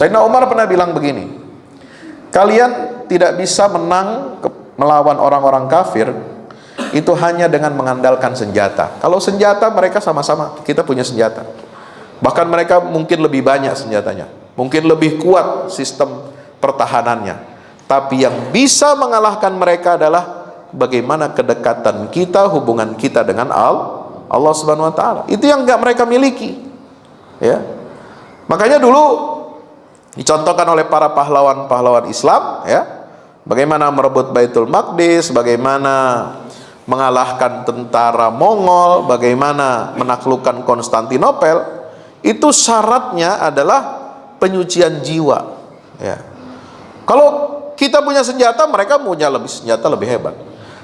Sayyidina Umar pernah bilang begini, kalian tidak bisa menang melawan orang-orang kafir itu hanya dengan mengandalkan senjata. Kalau senjata mereka sama-sama, kita punya senjata. Bahkan mereka mungkin lebih banyak senjatanya, mungkin lebih kuat sistem pertahanannya. Tapi yang bisa mengalahkan mereka adalah bagaimana kedekatan kita, hubungan kita dengan Allah Subhanahu wa taala. Itu yang enggak mereka miliki. Ya. Makanya dulu dicontohkan oleh para pahlawan-pahlawan Islam, ya, bagaimana merebut Baitul Maqdis, bagaimana mengalahkan tentara Mongol, bagaimana menaklukkan Konstantinopel. Itu syaratnya adalah penyucian jiwa, ya. Kalau kita punya senjata, mereka punya senjata lebih hebat.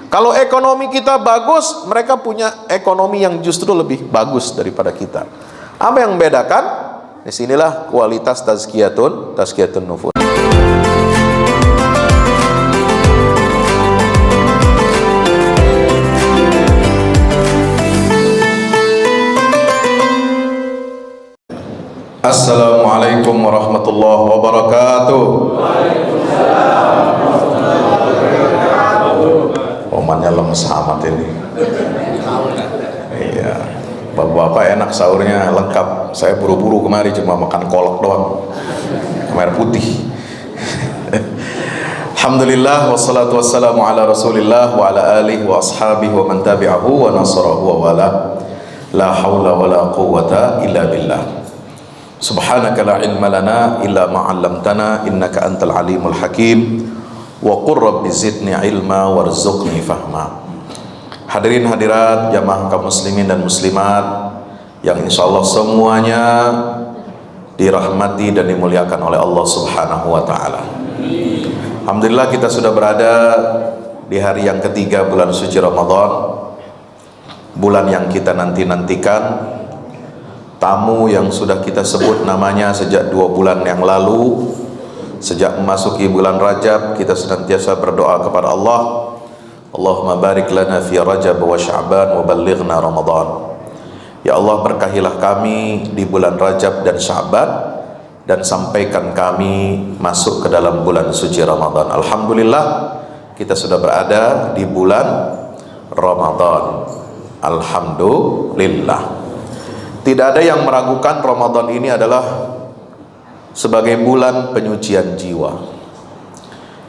Kalau ekonomi kita bagus, mereka punya ekonomi yang justru lebih bagus daripada kita. Apa yang membedakan? Disinilah kualitas tazkiyatun nufus. Assalamualaikum warahmatullahi wabarakatuh. Omannya lemes amat ini. Iya. Bapak-bapak enak sahurnya lengkap. Saya buru-buru kemari cuma makan kolak doang, air putih. Alhamdulillah wassalatu wassalamu ala rasulillah wa ala alihi wa ashabihi wa man tabi'ahu wa nasarahu wa wala. La hawla wa la quwwata illa billah. Subhanaka la ilma lana illa ma 'allamtana innaka antal alimul hakim. Wa qur rabbi zidni ilma warzuqni fahma. Hadirin hadirat jamaah kaum muslimin dan muslimat yang insyaallah semuanya dirahmati dan dimuliakan oleh Allah Subhanahu wa taala. Alhamdulillah kita sudah berada di hari yang ketiga bulan suci Ramadan, bulan yang kita nanti-nantikan. Tamu yang sudah kita sebut namanya sejak 2 bulan yang lalu, sejak memasuki bulan Rajab, kita senantiasa berdoa kepada Allah, Allahumma barik lana fi Rajab wa Sya'ban wa ballighna Ramadan. Ya Allah, berkahilah kami di bulan Rajab dan Sya'ban dan sampaikan kami masuk ke dalam bulan suci Ramadan. Alhamdulillah kita sudah berada di bulan Ramadan. Alhamdulillah. Tidak ada yang meragukan Ramadan ini adalah sebagai bulan penyucian jiwa.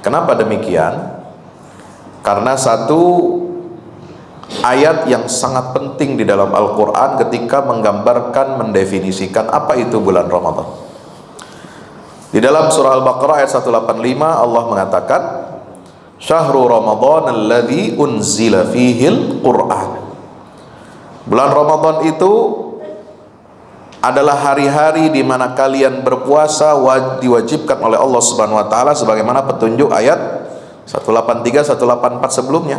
Kenapa demikian? Karena satu ayat yang sangat penting di dalam Al-Quran ketika menggambarkan, mendefinisikan apa itu bulan Ramadan. Di dalam surah Al-Baqarah ayat 185 Allah mengatakan, Syahrul Ramadan alladzi unzila fihil Qur'an. Bulan Ramadan itu adalah hari-hari di mana kalian berpuasa diwajibkan oleh Allah Subhanahu wa taala sebagaimana petunjuk ayat 183 184 sebelumnya.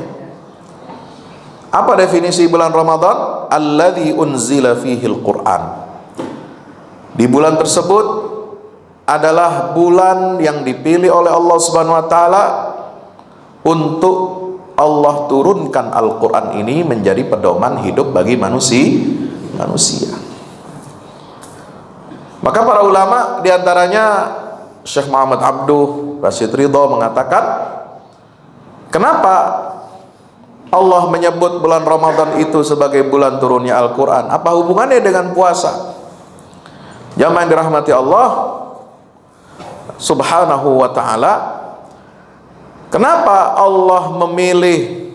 Apa definisi bulan Ramadan? Alladzi unzila fihil Qur'an. Di bulan tersebut adalah bulan yang dipilih oleh Allah Subhanahu wa taala untuk Allah turunkan Al-Qur'an ini menjadi pedoman hidup bagi manusia. Maka para ulama diantaranya Syekh Muhammad Abduh Rashid Ridho mengatakan, kenapa Allah menyebut bulan Ramadan itu sebagai bulan turunnya Al-Quran? Apa hubungannya dengan puasa? Jamaah yang dirahmati Allah Subhanahu wa ta'ala, kenapa Allah memilih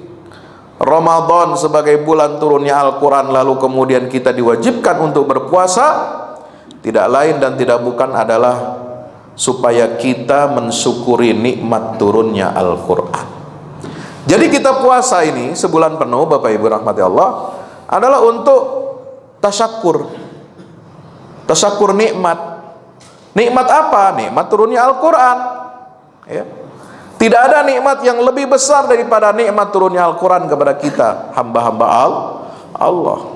Ramadan sebagai bulan turunnya Al-Quran lalu kemudian kita diwajibkan untuk berpuasa? Tidak lain dan tidak bukan adalah supaya kita mensyukuri nikmat turunnya Al-Quran. Jadi kita puasa ini sebulan penuh, Bapak Ibu rahmati Allah, adalah untuk tasyakur nikmat. Nikmat apa? Nikmat turunnya Al-Quran, ya. Tidak ada nikmat yang lebih besar daripada nikmat turunnya Al-Quran kepada kita, hamba-hamba Allah.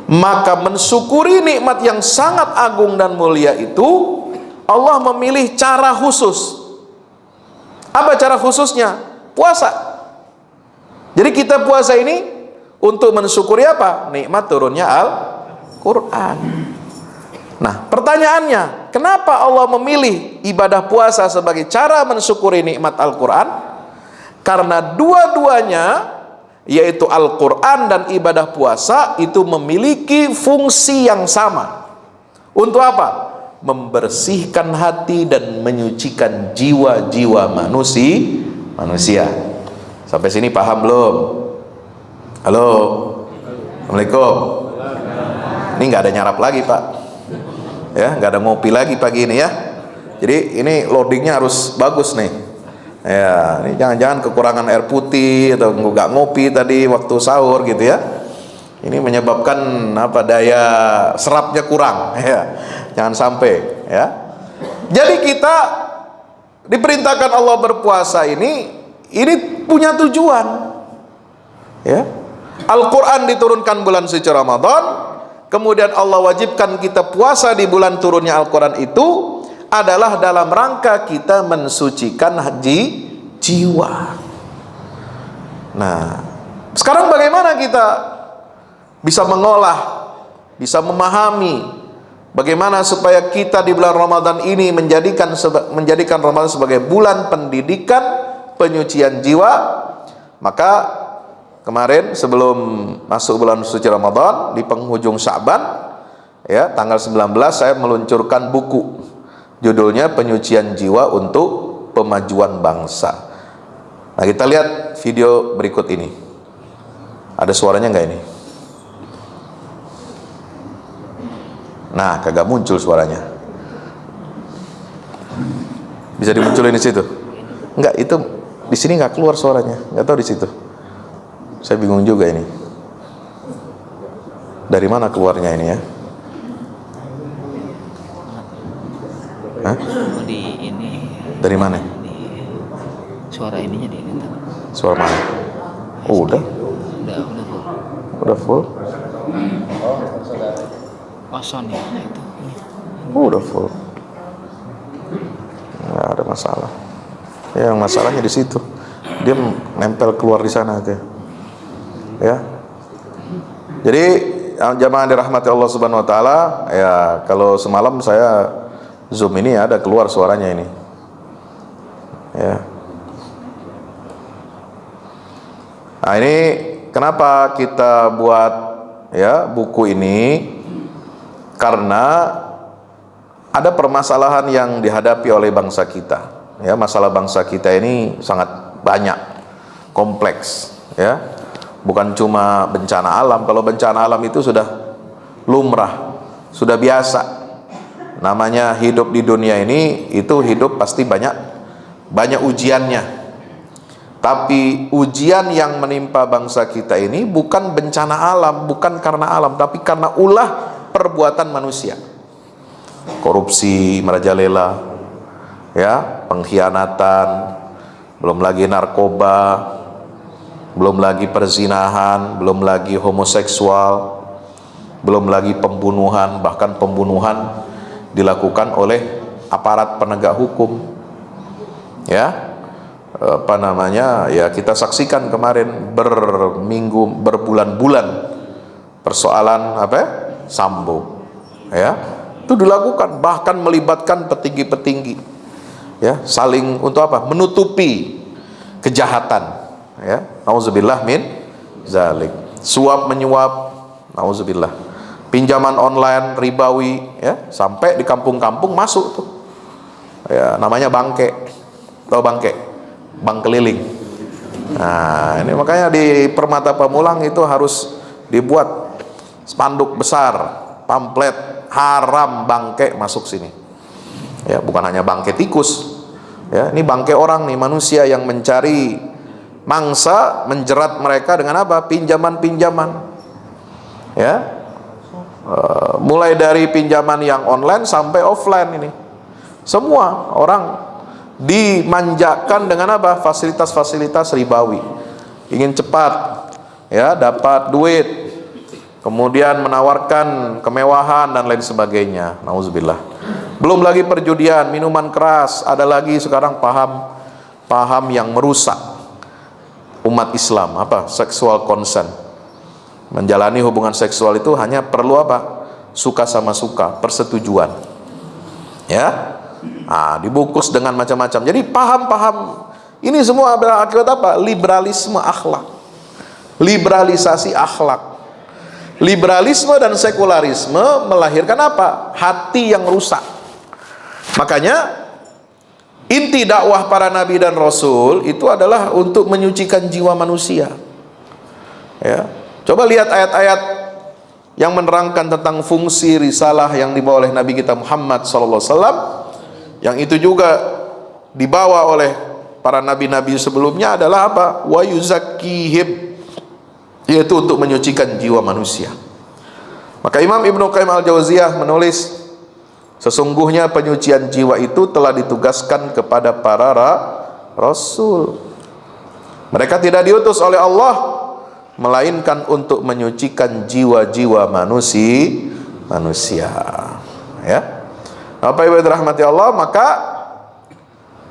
Maka mensyukuri nikmat yang sangat agung dan mulia itu, Allah memilih cara khusus. Apa cara khususnya? Puasa. Jadi kita puasa ini untuk mensyukuri apa? Nikmat turunnya Al-Quran. Nah, pertanyaannya, kenapa Allah memilih ibadah puasa sebagai cara mensyukuri nikmat Al-Quran? Karena dua-duanya, yaitu Al-Quran dan ibadah puasa, itu memiliki fungsi yang sama. Untuk apa? Membersihkan hati dan menyucikan jiwa-jiwa manusia. Sampai sini paham belum? Halo? Assalamualaikum. Ini nggak ada nyarap lagi, Pak. Ya, nggak ada ngopi lagi pagi ini ya. Jadi ini loadingnya harus bagus nih. Ya, ini jangan-jangan kekurangan air putih atau nggak ngopi tadi waktu sahur gitu ya. Ini menyebabkan apa, daya serapnya kurang. Ya, jangan sampai ya. Jadi kita diperintahkan Allah berpuasa ini punya tujuan. Ya, Al-Quran diturunkan bulan suci Ramadan. Kemudian Allah wajibkan kita puasa di bulan turunnya Al-Quran itu adalah dalam rangka kita mensucikan jiwa. Nah, sekarang bagaimana kita bisa mengolah, bisa memahami bagaimana supaya kita di bulan Ramadan ini menjadikan Ramadan sebagai bulan pendidikan, penyucian jiwa? Maka kemarin sebelum masuk bulan suci Ramadan, di penghujung Sya'ban ya, tanggal 19 saya meluncurkan buku judulnya Penyucian Jiwa untuk Pemajuan Bangsa. Nah, kita lihat video berikut ini. Ada suaranya nggak ini? Nah, kagak muncul suaranya. Bisa dimunculin di situ? Enggak, itu di sini nggak keluar suaranya. Nggak tahu di situ. Saya bingung juga ini. Dari mana keluarnya ini ya? Hah? Di ini. Dari mana? Suara ininya di ini. Suara mana? Oh, udah full. Udah full? Oh, Sony itu. Oh, udah full. Nggak ada masalah. Yang masalahnya di situ. Dia nempel keluar di sana aja. Ya. Jadi jamaah dirahmati Allah Subhanahu wa taala, ya kalau semalam saya Zoom ini ada keluar suaranya ini. Ya. Nah, ini kenapa kita buat ya buku ini? Karena ada permasalahan yang dihadapi oleh bangsa kita. Ya, masalah bangsa kita ini sangat banyak, kompleks, ya. Bukan cuma bencana alam. Kalau bencana alam itu sudah lumrah, sudah biasa. Namanya hidup di dunia ini, itu hidup pasti banyak ujiannya. Tapi ujian yang menimpa bangsa kita ini bukan bencana alam, bukan karena alam, tapi karena ulah perbuatan manusia. Korupsi merajalela, ya, pengkhianatan, belum lagi narkoba, belum lagi perzinahan, belum lagi homoseksual, belum lagi pembunuhan, bahkan pembunuhan dilakukan oleh aparat penegak hukum. Ya, apa namanya? Ya, kita saksikan kemarin berbulan-bulan persoalan apa? Sambo. Ya, itu dilakukan, bahkan melibatkan petinggi-petinggi. Ya, saling untuk apa? Menutupi kejahatan. Ya, nauzubillah min zalik. Suap menyuap, nauzubillah. Pinjaman online ribawi, ya, sampai di kampung-kampung masuk tuh. Ya, namanya bangke. Tahu bangke? Bank keliling. Nah, ini makanya di Permata Pamulang itu harus dibuat spanduk besar, pamflet haram bangke masuk sini. Ya, bukan hanya bangke tikus. Ya, ini bangke orang nih, manusia yang mencari mangsa, menjerat mereka dengan apa? Pinjaman-pinjaman. Ya, mulai dari pinjaman yang online sampai offline ini, semua orang dimanjakan dengan apa? Fasilitas-fasilitas ribawi. Ingin cepat, ya, dapat duit, kemudian menawarkan kemewahan dan lain sebagainya. Nauzubillah. Belum lagi perjudian, minuman keras, ada lagi sekarang paham yang merusak umat Islam, apa? Seksual consent. Menjalani hubungan seksual itu hanya perlu apa? suka sama suka, persetujuan. Ya. Dibungkus dengan macam-macam. Jadi paham-paham ini semua berakibat apa? Liberalisme akhlak. Liberalisasi akhlak. Liberalisme dan sekularisme melahirkan apa? Hati yang rusak. Makanya inti dakwah para nabi dan rasul itu adalah untuk menyucikan jiwa manusia. Ya. Coba lihat ayat-ayat yang menerangkan tentang fungsi risalah yang dibawa oleh Nabi kita Muhammad SAW. Yang itu juga dibawa oleh para nabi-nabi sebelumnya adalah apa? Wa yuzakkihim, yaitu untuk menyucikan jiwa manusia. Maka Imam Ibnu Qayyim al-Jauziyah menulis, sesungguhnya penyucian jiwa itu telah ditugaskan kepada para rasul. Mereka tidak diutus oleh Allah melainkan untuk menyucikan jiwa-jiwa manusia. Ya. Bapak Ibu dirahmati Allah, maka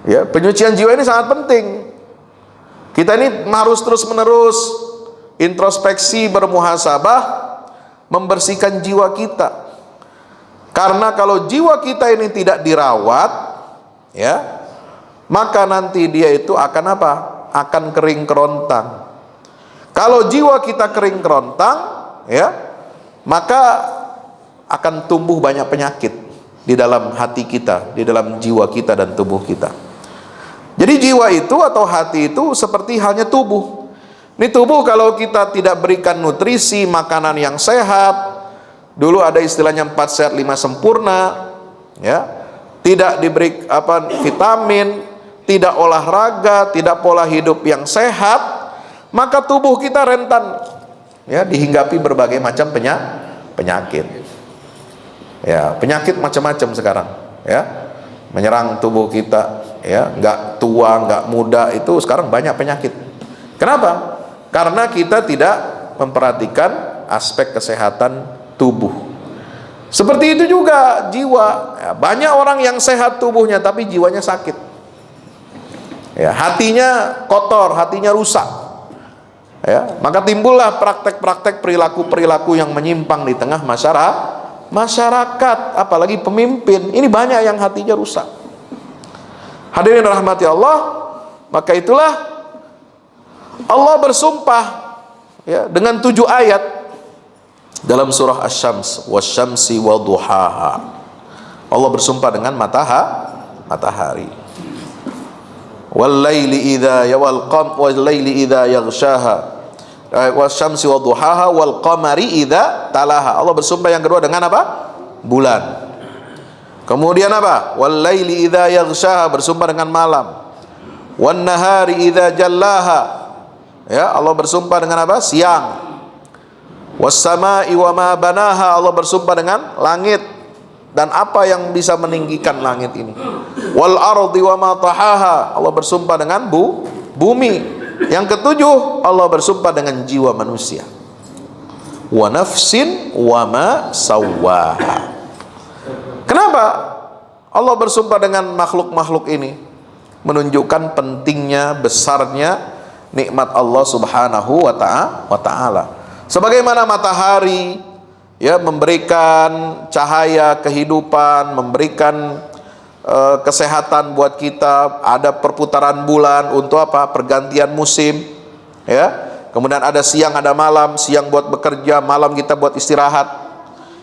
ya, penyucian jiwa ini sangat penting. Kita ini harus terus-menerus introspeksi, bermuhasabah, membersihkan jiwa kita. Karena kalau jiwa kita ini tidak dirawat, ya, maka nanti dia itu akan apa? Akan kering kerontang. Kalau jiwa kita kering kerontang, ya, maka akan tumbuh banyak penyakit di dalam hati kita, di dalam jiwa kita dan tubuh kita. Jadi jiwa itu atau hati itu seperti halnya tubuh. Ini tubuh kalau kita tidak berikan nutrisi, makanan yang sehat, dulu ada istilahnya 4 sehat 5 sempurna, ya, tidak diberi vitamin, tidak olahraga, tidak pola hidup yang sehat, maka tubuh kita rentan, ya, dihinggapi berbagai macam penyakit. Ya, penyakit macam-macam sekarang, ya, menyerang tubuh kita, ya, nggak tua, nggak muda, itu sekarang banyak penyakit. Kenapa? Karena kita tidak memperhatikan aspek kesehatan tubuh. Seperti itu juga jiwa. Ya, banyak orang yang sehat tubuhnya tapi jiwanya sakit. Ya, hatinya kotor, hatinya rusak. Ya, maka timbullah praktek-praktek perilaku-perilaku yang menyimpang di tengah masyarakat, apalagi pemimpin. Ini banyak yang hatinya rusak. Hadirin rahmati Allah, maka itulah Allah bersumpah, ya, dengan 7 ayat dalam surah Asy-Syams, wasyamsi waduhaha. Allah bersumpah dengan matahari. Wallaili idza yaghshaha wasyamsi waduhaha wal qamari idza talaha. Allah bersumpah yang kedua dengan apa? Bulan. Kemudian apa? Wallaili idza yaghshaha, bersumpah dengan malam. Wan nahari idza jallaha. Ya, Allah bersumpah dengan apa? Siang. Was samai wa ma banaha, Allah bersumpah dengan langit dan apa yang bisa meninggikan langit ini. Wal ardi wa ma tahaha, Allah bersumpah dengan bumi. Yang ketujuh, Allah bersumpah dengan jiwa manusia. Wa nafsin wa ma sawwaha. Kenapa Allah bersumpah dengan makhluk-makhluk ini? Menunjukkan pentingnya, besarnya nikmat Allah Subhanahu wa ta'ala. Sebagaimana matahari, ya, memberikan cahaya kehidupan, memberikan kesehatan buat kita. Ada perputaran bulan untuk apa? Pergantian musim, ya. Kemudian ada siang, ada malam. Siang buat bekerja, malam kita buat istirahat.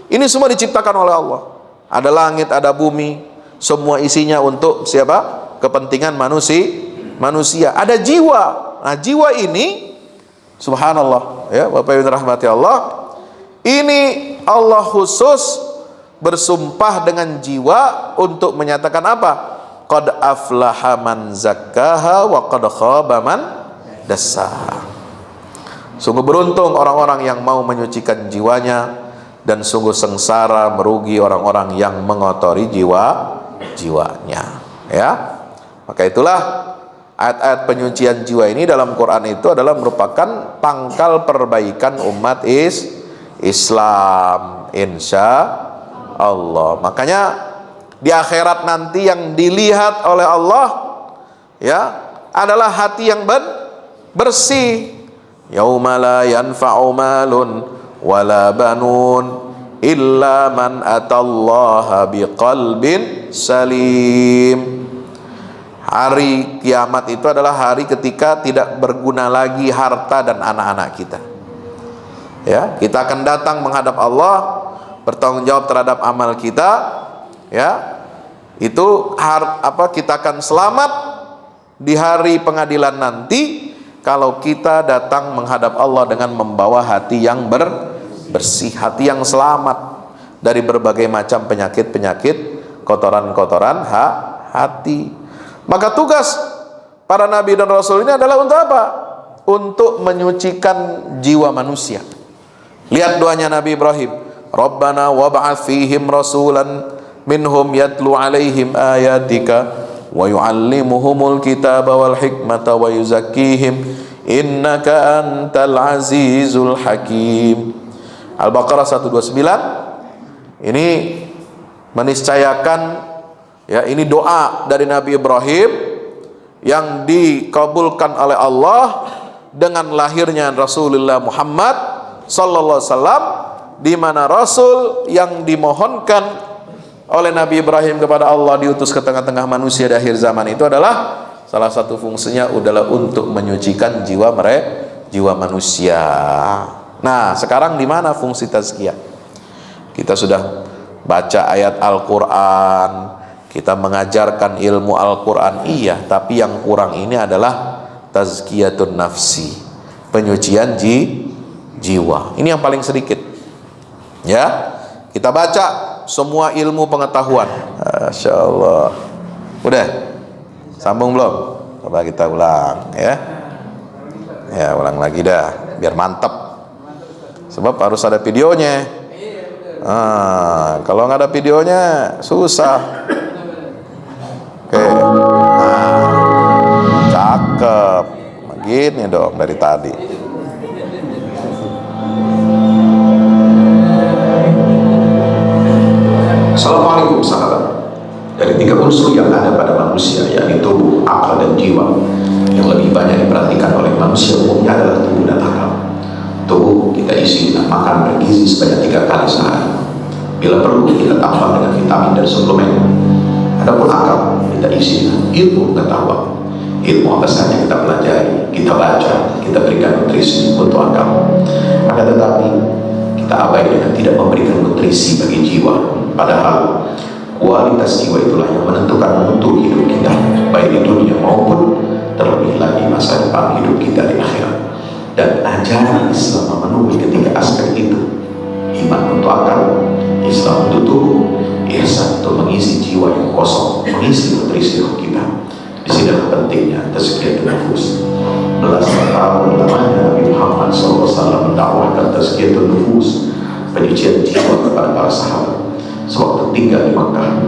Ini semua diciptakan oleh Allah. Ada langit, ada bumi, semua isinya untuk siapa? Kepentingan manusia. Ada jiwa. Nah, jiwa ini, subhanallah, ya, Bapak Ibu rahmati Allah, ini Allah khusus bersumpah dengan jiwa untuk menyatakan apa? Qad aflaha man zakkaha wa qad khaba man dassaha. Sungguh beruntung orang-orang yang mau menyucikan jiwanya, dan sungguh sengsara, merugi orang-orang yang mengotori jiwanya. Ya, maka itulah ayat-ayat penyucian jiwa ini dalam Quran itu adalah merupakan pangkal perbaikan umat Islam, insya Allah. Makanya di akhirat nanti yang dilihat oleh Allah, ya, adalah hati yang bersih. Yauma la yanfa'u malun wala banun illa man atallaha biqalbin salim. Hari kiamat itu adalah hari ketika tidak berguna lagi harta dan anak-anak kita. Ya, kita akan datang menghadap Allah, bertanggung jawab terhadap amal kita. Ya, itu kita akan selamat di hari pengadilan nanti kalau kita datang menghadap Allah dengan membawa hati yang bersih, hati yang selamat dari berbagai macam penyakit-penyakit, kotoran-kotoran hati. Maka tugas para nabi dan rasul ini adalah untuk apa? Untuk menyucikan jiwa manusia. Lihat doanya Nabi Ibrahim, Rabbana wab'ats fihim rasulan minhum yatlu alaihim ayatika wa yu'allimuhumul kitaba wal hikmata wa yuzakkihim innaka antal azizul hakim. Al-Baqarah 129. Ini meniscayakan, ya, ini doa dari Nabi Ibrahim yang dikabulkan oleh Allah dengan lahirnya Rasulullah Muhammad sallallahu alaihi wasallam, di mana rasul yang dimohonkan oleh Nabi Ibrahim kepada Allah diutus ke tengah-tengah manusia di akhir zaman itu adalah salah satu fungsinya adalah untuk menyucikan jiwa manusia. Nah, sekarang di mana fungsi tazkiyah? Kita sudah baca ayat Al-Qur'an, kita mengajarkan ilmu Al-Qur'an, iya, tapi yang kurang ini adalah tazkiyatun nafsi, penyucian jiwa. Ini yang paling sedikit. Ya, kita baca semua ilmu pengetahuan. Masya Allah. Udah? Sambung belum? Coba kita ulang, ya. Ya, ulang lagi dah, biar mantap. Sebab harus ada videonya. Kalau nggak ada videonya susah. Oke. Cakep. Begini dong dari tadi. Assalamualaikum sahabat. Dari 3 unsur yang ada pada manusia, yakni tubuh, akal, dan jiwa, yang lebih banyak diperhatikan oleh manusia umumnya adalah tubuh dan akal. Tubuh kita isi dengan makan bergizi sebanyak 3 kali sehari. Bila perlu kita tambah dengan vitamin dan suplemen. Adapun akal kita isi dengan ilmu pengetahuan. Ilmu apa saja kita pelajari, kita baca, kita berikan nutrisi untuk akal. Akan tetapi kita abai dengan tidak memberikan nutrisi bagi jiwa. Padahal kualitas jiwa itulah yang menentukan mutu hidup kita, baik di dunia maupun terlebih lagi masa depan hidup kita di akhirat. Dan ajaran Islam memenuhi ketiga aspek itu: iman untuk akal, Islam untuk tubuh, ihsan untuk mengisi jiwa yang kosong, mengisi nutrisi roh kita. Di sini pentingnya tazkiyatun nufus. Belasan tahun lamanya Nabi Muhammad SAW mendakwahkan tazkiyatun nufus, penyucian jiwa kepada para sahabat. Sewaktu tinggal di Makkah,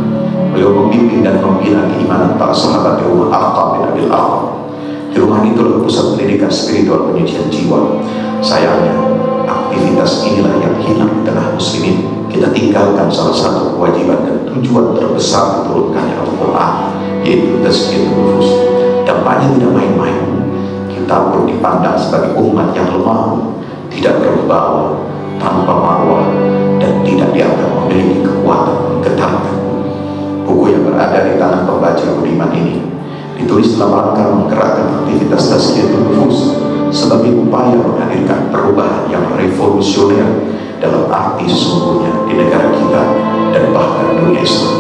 beliau membimbing dan membina keimanan para sahabat di rumah Arqam bin Abil Arqam. Di rumah itulah pusat pendidikan spiritual penyucian jiwa. Sayangnya, aktivitas inilah yang hilang di tengah muslimin. Kita tinggalkan salah satu kewajiban dan tujuan terbesar diturunkannya Al-Quran, yaitu tazkiyatun nufus. Dampaknya tidak main-main. Kita pun dipandang sebagai umat yang lemah, tidak berwibawa, tanpa marwah, dan tidak dianggap memiliki kekuatan menggetarkan. Buku yang berada di tangan pembaca budiman ini ditulis dalam rangka menggerakkan aktivitas tazkiyatun nufus sebagai upaya menghadirkan perubahan yang revolusioner dalam arti sesungguhnya di negara kita dan bahkan dunia Islam.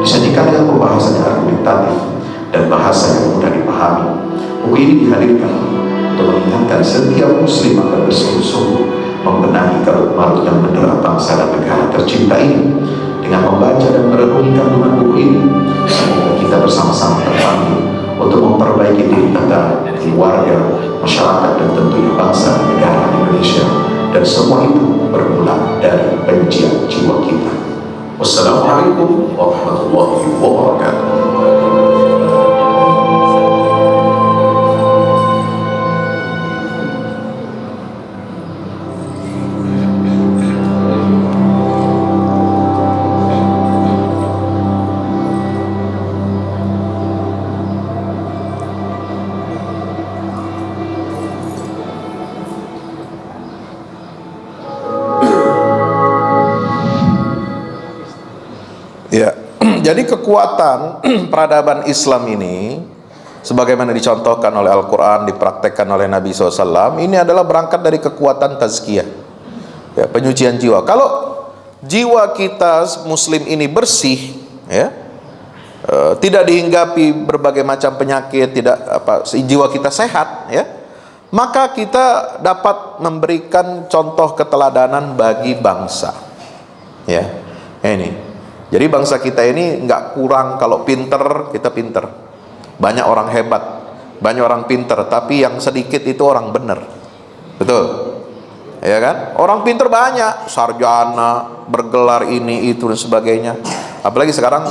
Disajikan dengan pembahasan yang argumentatif dan bahasa yang mudah dipahami, buku ini dihadirkan untuk mengingatkan setiap muslim agar bersungguh-sungguh membenahi karut-marut yang mendera bangsa dan negara tercinta ini. Dengan membaca dan merenungi kandungan buku ini, semoga kita bersama-sama terpanggil untuk memperbaiki diri kita, keluarga, masyarakat, dan tentunya bangsa dan negara Indonesia. Dan semua itu bermula dari penyucian jiwa kita. Wassalamualaikum warahmatullahi wabarakatuh. Jadi kekuatan peradaban Islam ini, sebagaimana dicontohkan oleh Al-Quran, dipraktekkan oleh Nabi SAW, ini adalah berangkat dari kekuatan tazkiyah, ya, penyucian jiwa. Kalau jiwa kita Muslim ini bersih, ya, tidak dihinggapi berbagai macam penyakit, jiwa kita sehat, ya, maka kita dapat memberikan contoh keteladanan bagi bangsa, ya. Ini jadi bangsa kita ini nggak kurang, kalau pinter kita pinter, banyak orang hebat, banyak orang pinter, tapi yang sedikit itu orang bener, betul, ya kan? Orang pinter banyak, sarjana, bergelar ini itu dan sebagainya. Apalagi sekarang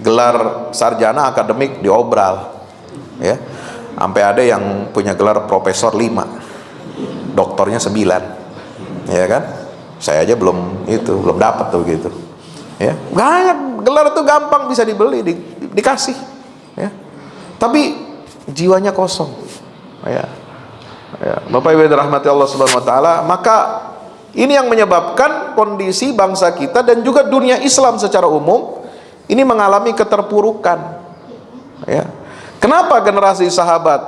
gelar sarjana akademik diobral, ya, sampai ada yang punya gelar profesor 5, doktornya 9, ya kan? Saya aja belum dapat tuh gitu. Ya, banyak gelar itu gampang bisa dibeli, dikasih, ya. Tapi jiwanya kosong, ya. Bapak Ibu dirahmati Allah Subhanahu Wa Taala, maka ini yang menyebabkan kondisi bangsa kita dan juga dunia Islam secara umum ini mengalami keterpurukan, ya. Kenapa generasi sahabat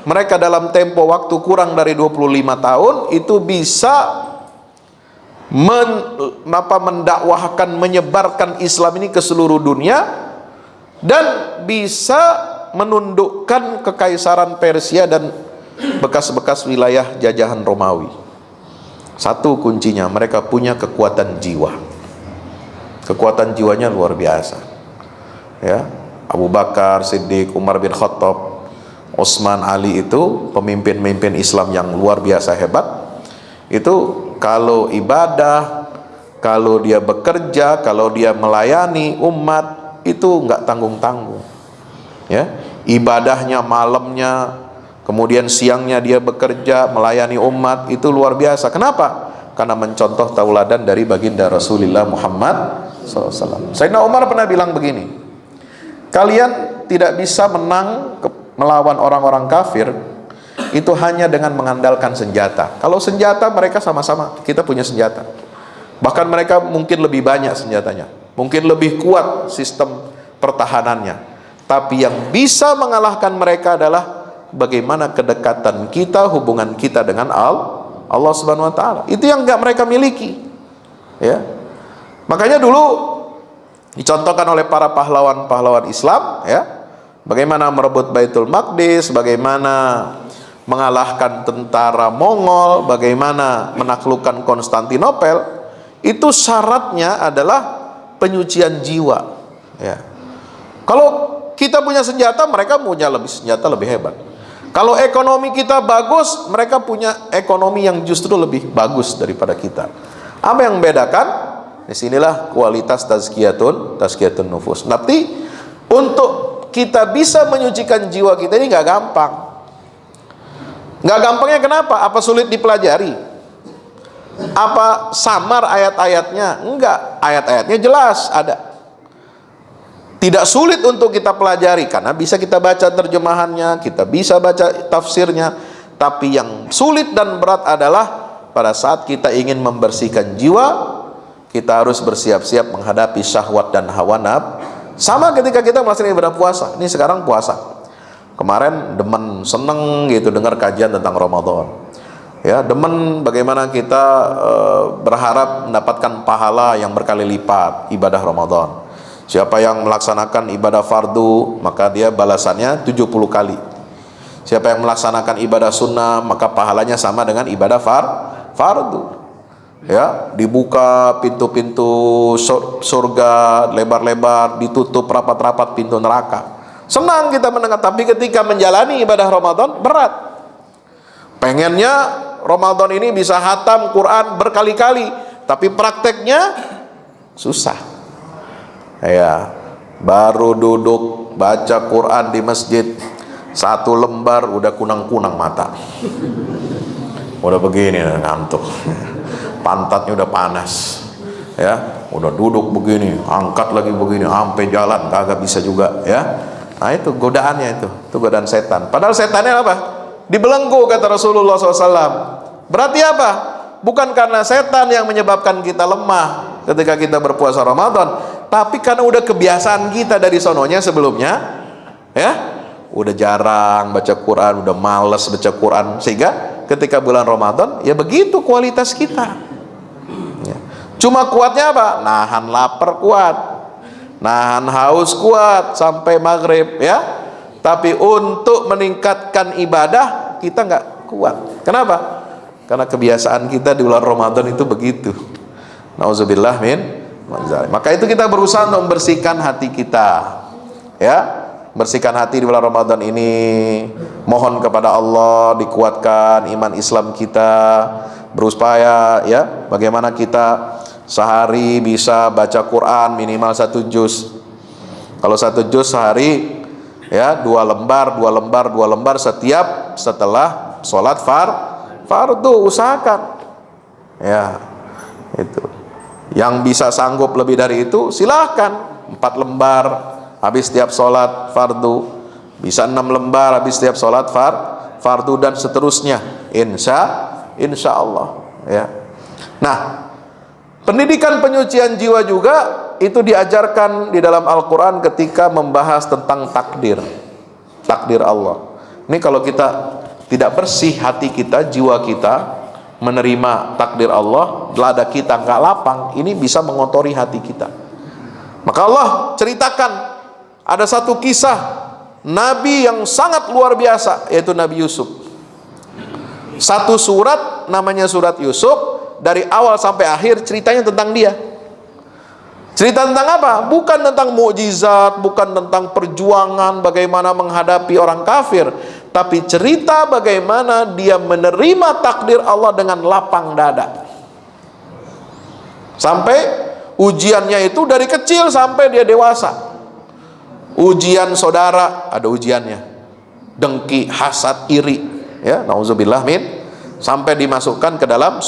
mereka dalam tempo waktu kurang dari 25 tahun itu bisa mendakwahkan, menyebarkan Islam ini ke seluruh dunia dan bisa menundukkan kekaisaran Persia dan bekas-bekas wilayah jajahan Romawi? Satu kuncinya, mereka punya kekuatan jiwa. Kekuatan jiwanya luar biasa, ya. Abu Bakar Siddiq, Umar bin Khattab, Utsman, Ali itu pemimpin-pemimpin Islam yang luar biasa hebat. Itu kalau ibadah, kalau dia bekerja, kalau dia melayani umat, itu nggak tanggung-tanggung, ya. Ibadahnya malamnya, kemudian siangnya dia bekerja melayani umat, itu luar biasa. Kenapa? Karena mencontoh tauladan dari baginda Rasulullah Muhammad SAW. Sayyidina Umar pernah bilang begini, kalian tidak bisa menang melawan orang-orang kafir itu hanya dengan mengandalkan senjata. Kalau senjata mereka sama-sama, kita punya senjata. Bahkan mereka mungkin lebih banyak senjatanya, mungkin lebih kuat sistem pertahanannya. Tapi yang bisa mengalahkan mereka adalah bagaimana kedekatan kita, hubungan kita dengan Allah Subhanahu Wa Taala. Itu yang nggak mereka miliki, ya. Makanya dulu dicontohkan oleh para pahlawan-pahlawan Islam, ya, bagaimana merebut Baitul Maqdis, bagaimana mengalahkan tentara Mongol, bagaimana menaklukkan Konstantinopel. Itu syaratnya adalah penyucian jiwa, ya. Kalau kita punya senjata, mereka punya senjata lebih hebat. Kalau ekonomi kita bagus, mereka punya ekonomi yang justru lebih bagus daripada kita. Apa yang membedakan? Disinilah kualitas tazkiyatun nufus. Nanti untuk kita bisa menyucikan jiwa kita ini nggak gampang. Nggak gampangnya kenapa? Apa sulit dipelajari? Apa samar ayat-ayatnya? Enggak, ayat-ayatnya jelas ada. Tidak sulit untuk kita pelajari karena bisa kita baca terjemahannya, kita bisa baca tafsirnya. Tapi yang sulit dan berat adalah pada saat kita ingin membersihkan jiwa, kita harus bersiap-siap menghadapi syahwat dan hawa nafsu. Sama ketika kita melaksanakan ibadah puasa. Ini sekarang puasa. Kemarin demen, seneng gitu dengar kajian tentang Ramadan. Ya, demen bagaimana kita berharap mendapatkan pahala yang berkali lipat ibadah Ramadan. Siapa yang melaksanakan ibadah fardu, maka dia balasannya 70 kali. Siapa yang melaksanakan ibadah sunnah, maka pahalanya sama dengan ibadah fardu. Ya, dibuka pintu-pintu surga lebar-lebar, ditutup rapat-rapat pintu neraka. Senang kita mendengar, tapi ketika menjalani ibadah Ramadan berat. Pengennya Ramadan ini bisa hatam Quran berkali-kali, tapi prakteknya susah. Ya, baru duduk baca Quran di masjid 1 lembar udah kunang-kunang mata. Udah begini ngantuk. Pantatnya udah panas, ya, udah duduk begini, angkat lagi begini, sampai jalan kagak bisa juga, ya. Nah itu godaannya, itu godaan setan. Padahal setannya apa? Dibelenggu kata Rasulullah SAW. Berarti apa? Bukan karena setan yang menyebabkan kita lemah ketika kita berpuasa Ramadan, Tapi karena udah kebiasaan kita dari sononya sebelumnya, ya, udah jarang baca Quran, udah males baca Quran, sehingga ketika bulan Ramadan, ya begitu kualitas kita. Ya. Cuma kuatnya apa? Nahan lapar kuat, nahan haus kuat sampai maghrib, ya. Tapi untuk meningkatkan ibadah kita nggak kuat. Kenapa? Karena kebiasaan kita di bulan Ramadan itu begitu. Nauzubillah min dzalik. Maka itu kita berusaha untuk membersihkan hati kita, ya. Bersihkan hati di bulan Ramadan ini, mohon kepada Allah dikuatkan iman Islam kita, berupaya, ya, bagaimana kita sehari bisa baca Quran minimal 1 juz. Kalau 1 juz sehari, ya, 2 lembar setiap setelah sholat fardu, usahakan, ya, itu. Yang bisa sanggup lebih dari itu silahkan, 4 lembar habis setiap sholat fardu, bisa 6 lembar habis setiap sholat fardu, dan seterusnya, insya Allah, ya. Nah, pendidikan penyucian jiwa juga itu diajarkan di dalam Al-Quran ketika membahas tentang takdir Allah. Ini kalau kita tidak bersih hati kita, jiwa kita menerima takdir Allah, lada kita nggak lapang, ini bisa mengotori hati kita. Maka Allah ceritakan ada satu kisah Nabi yang sangat luar biasa, yaitu Nabi Yusuf. Satu surat namanya surat Yusuf, dari awal sampai akhir ceritanya tentang dia. Cerita tentang apa? Bukan tentang mukjizat, bukan tentang perjuangan bagaimana menghadapi orang kafir, tapi cerita bagaimana dia menerima takdir Allah dengan lapang dada. Sampai ujiannya itu dari kecil sampai dia dewasa. Ujian saudara, ada ujiannya. Dengki, hasad, iri, ya, nauzubillah min, sampai dimasukkan ke dalam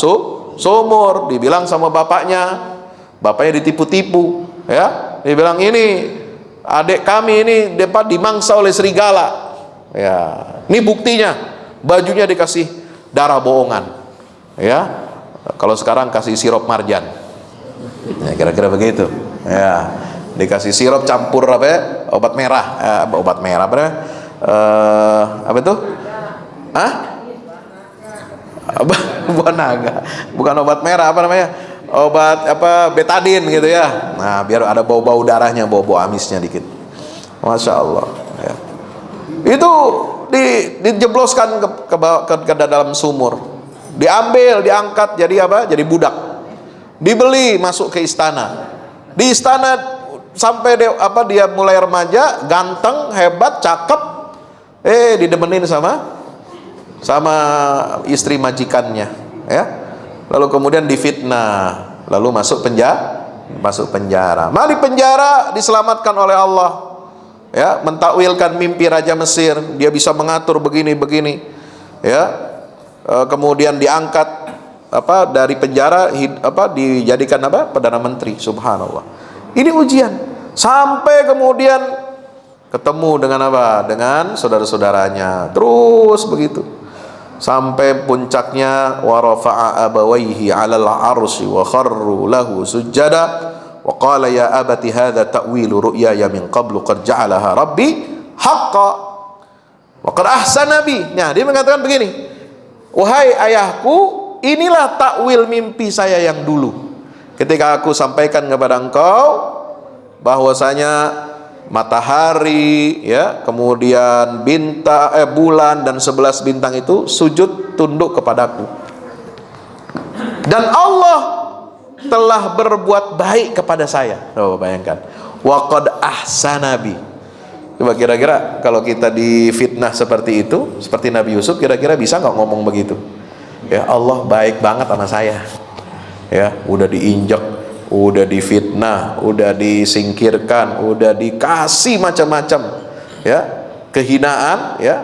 sumur, dibilang sama bapaknya ditipu-tipu, ya, dibilang ini adik kami ini dapat dimangsa oleh serigala, ya, ini buktinya, bajunya dikasih darah bohongan, ya, kalau sekarang kasih sirup marjan, ya, kira-kira begitu, ya, dikasih sirup campur apa ya, obat merah apa ya? Apa itu? Buah naga, bukan obat merah, apa namanya? Obat apa, betadin gitu ya. Nah, biar ada bau-bau darahnya, bau-bau amisnya dikit. Masya Allah, ya. Itu dijebloskan ke dalam sumur, diambil, diangkat jadi apa? Jadi budak, dibeli masuk ke istana. Di istana sampai dia mulai remaja, ganteng, hebat, cakep, didemenin sama istri majikannya, ya. Lalu kemudian difitnah, lalu masuk penjara. Di penjara diselamatkan oleh Allah, ya, mentakwilkan mimpi Raja Mesir, dia bisa mengatur begini, ya. Kemudian diangkat dari penjara, dijadikan Perdana Menteri, subhanallah. Ini ujian, sampai kemudian ketemu dengan dengan saudara-saudaranya, terus begitu. Sampai puncaknya, wa rafa'a abawaihi 'alal 'arsy wa kharru lahu sujada wa qala ya abati hadza ta'wilu ru'yaya min qablu qad ja'alaha rabbi haqqan wa qad ahsana bi. Nah, dia mengatakan begini, wahai ayahku, inilah takwil mimpi saya yang dulu ketika aku sampaikan kepada engkau bahwasanya matahari, ya, kemudian bulan dan 11 bintang itu sujud tunduk kepadaku, dan Allah telah berbuat baik kepada saya. Oh, bayangkan, wa qad ahsana bi. Coba kira-kira kalau kita difitnah seperti itu, seperti Nabi Yusuf, kira-kira bisa nggak ngomong begitu? Ya, Allah baik banget sama saya, ya, udah diinjak, udah difitnah, udah disingkirkan, udah dikasih macam-macam, ya, kehinaan, ya,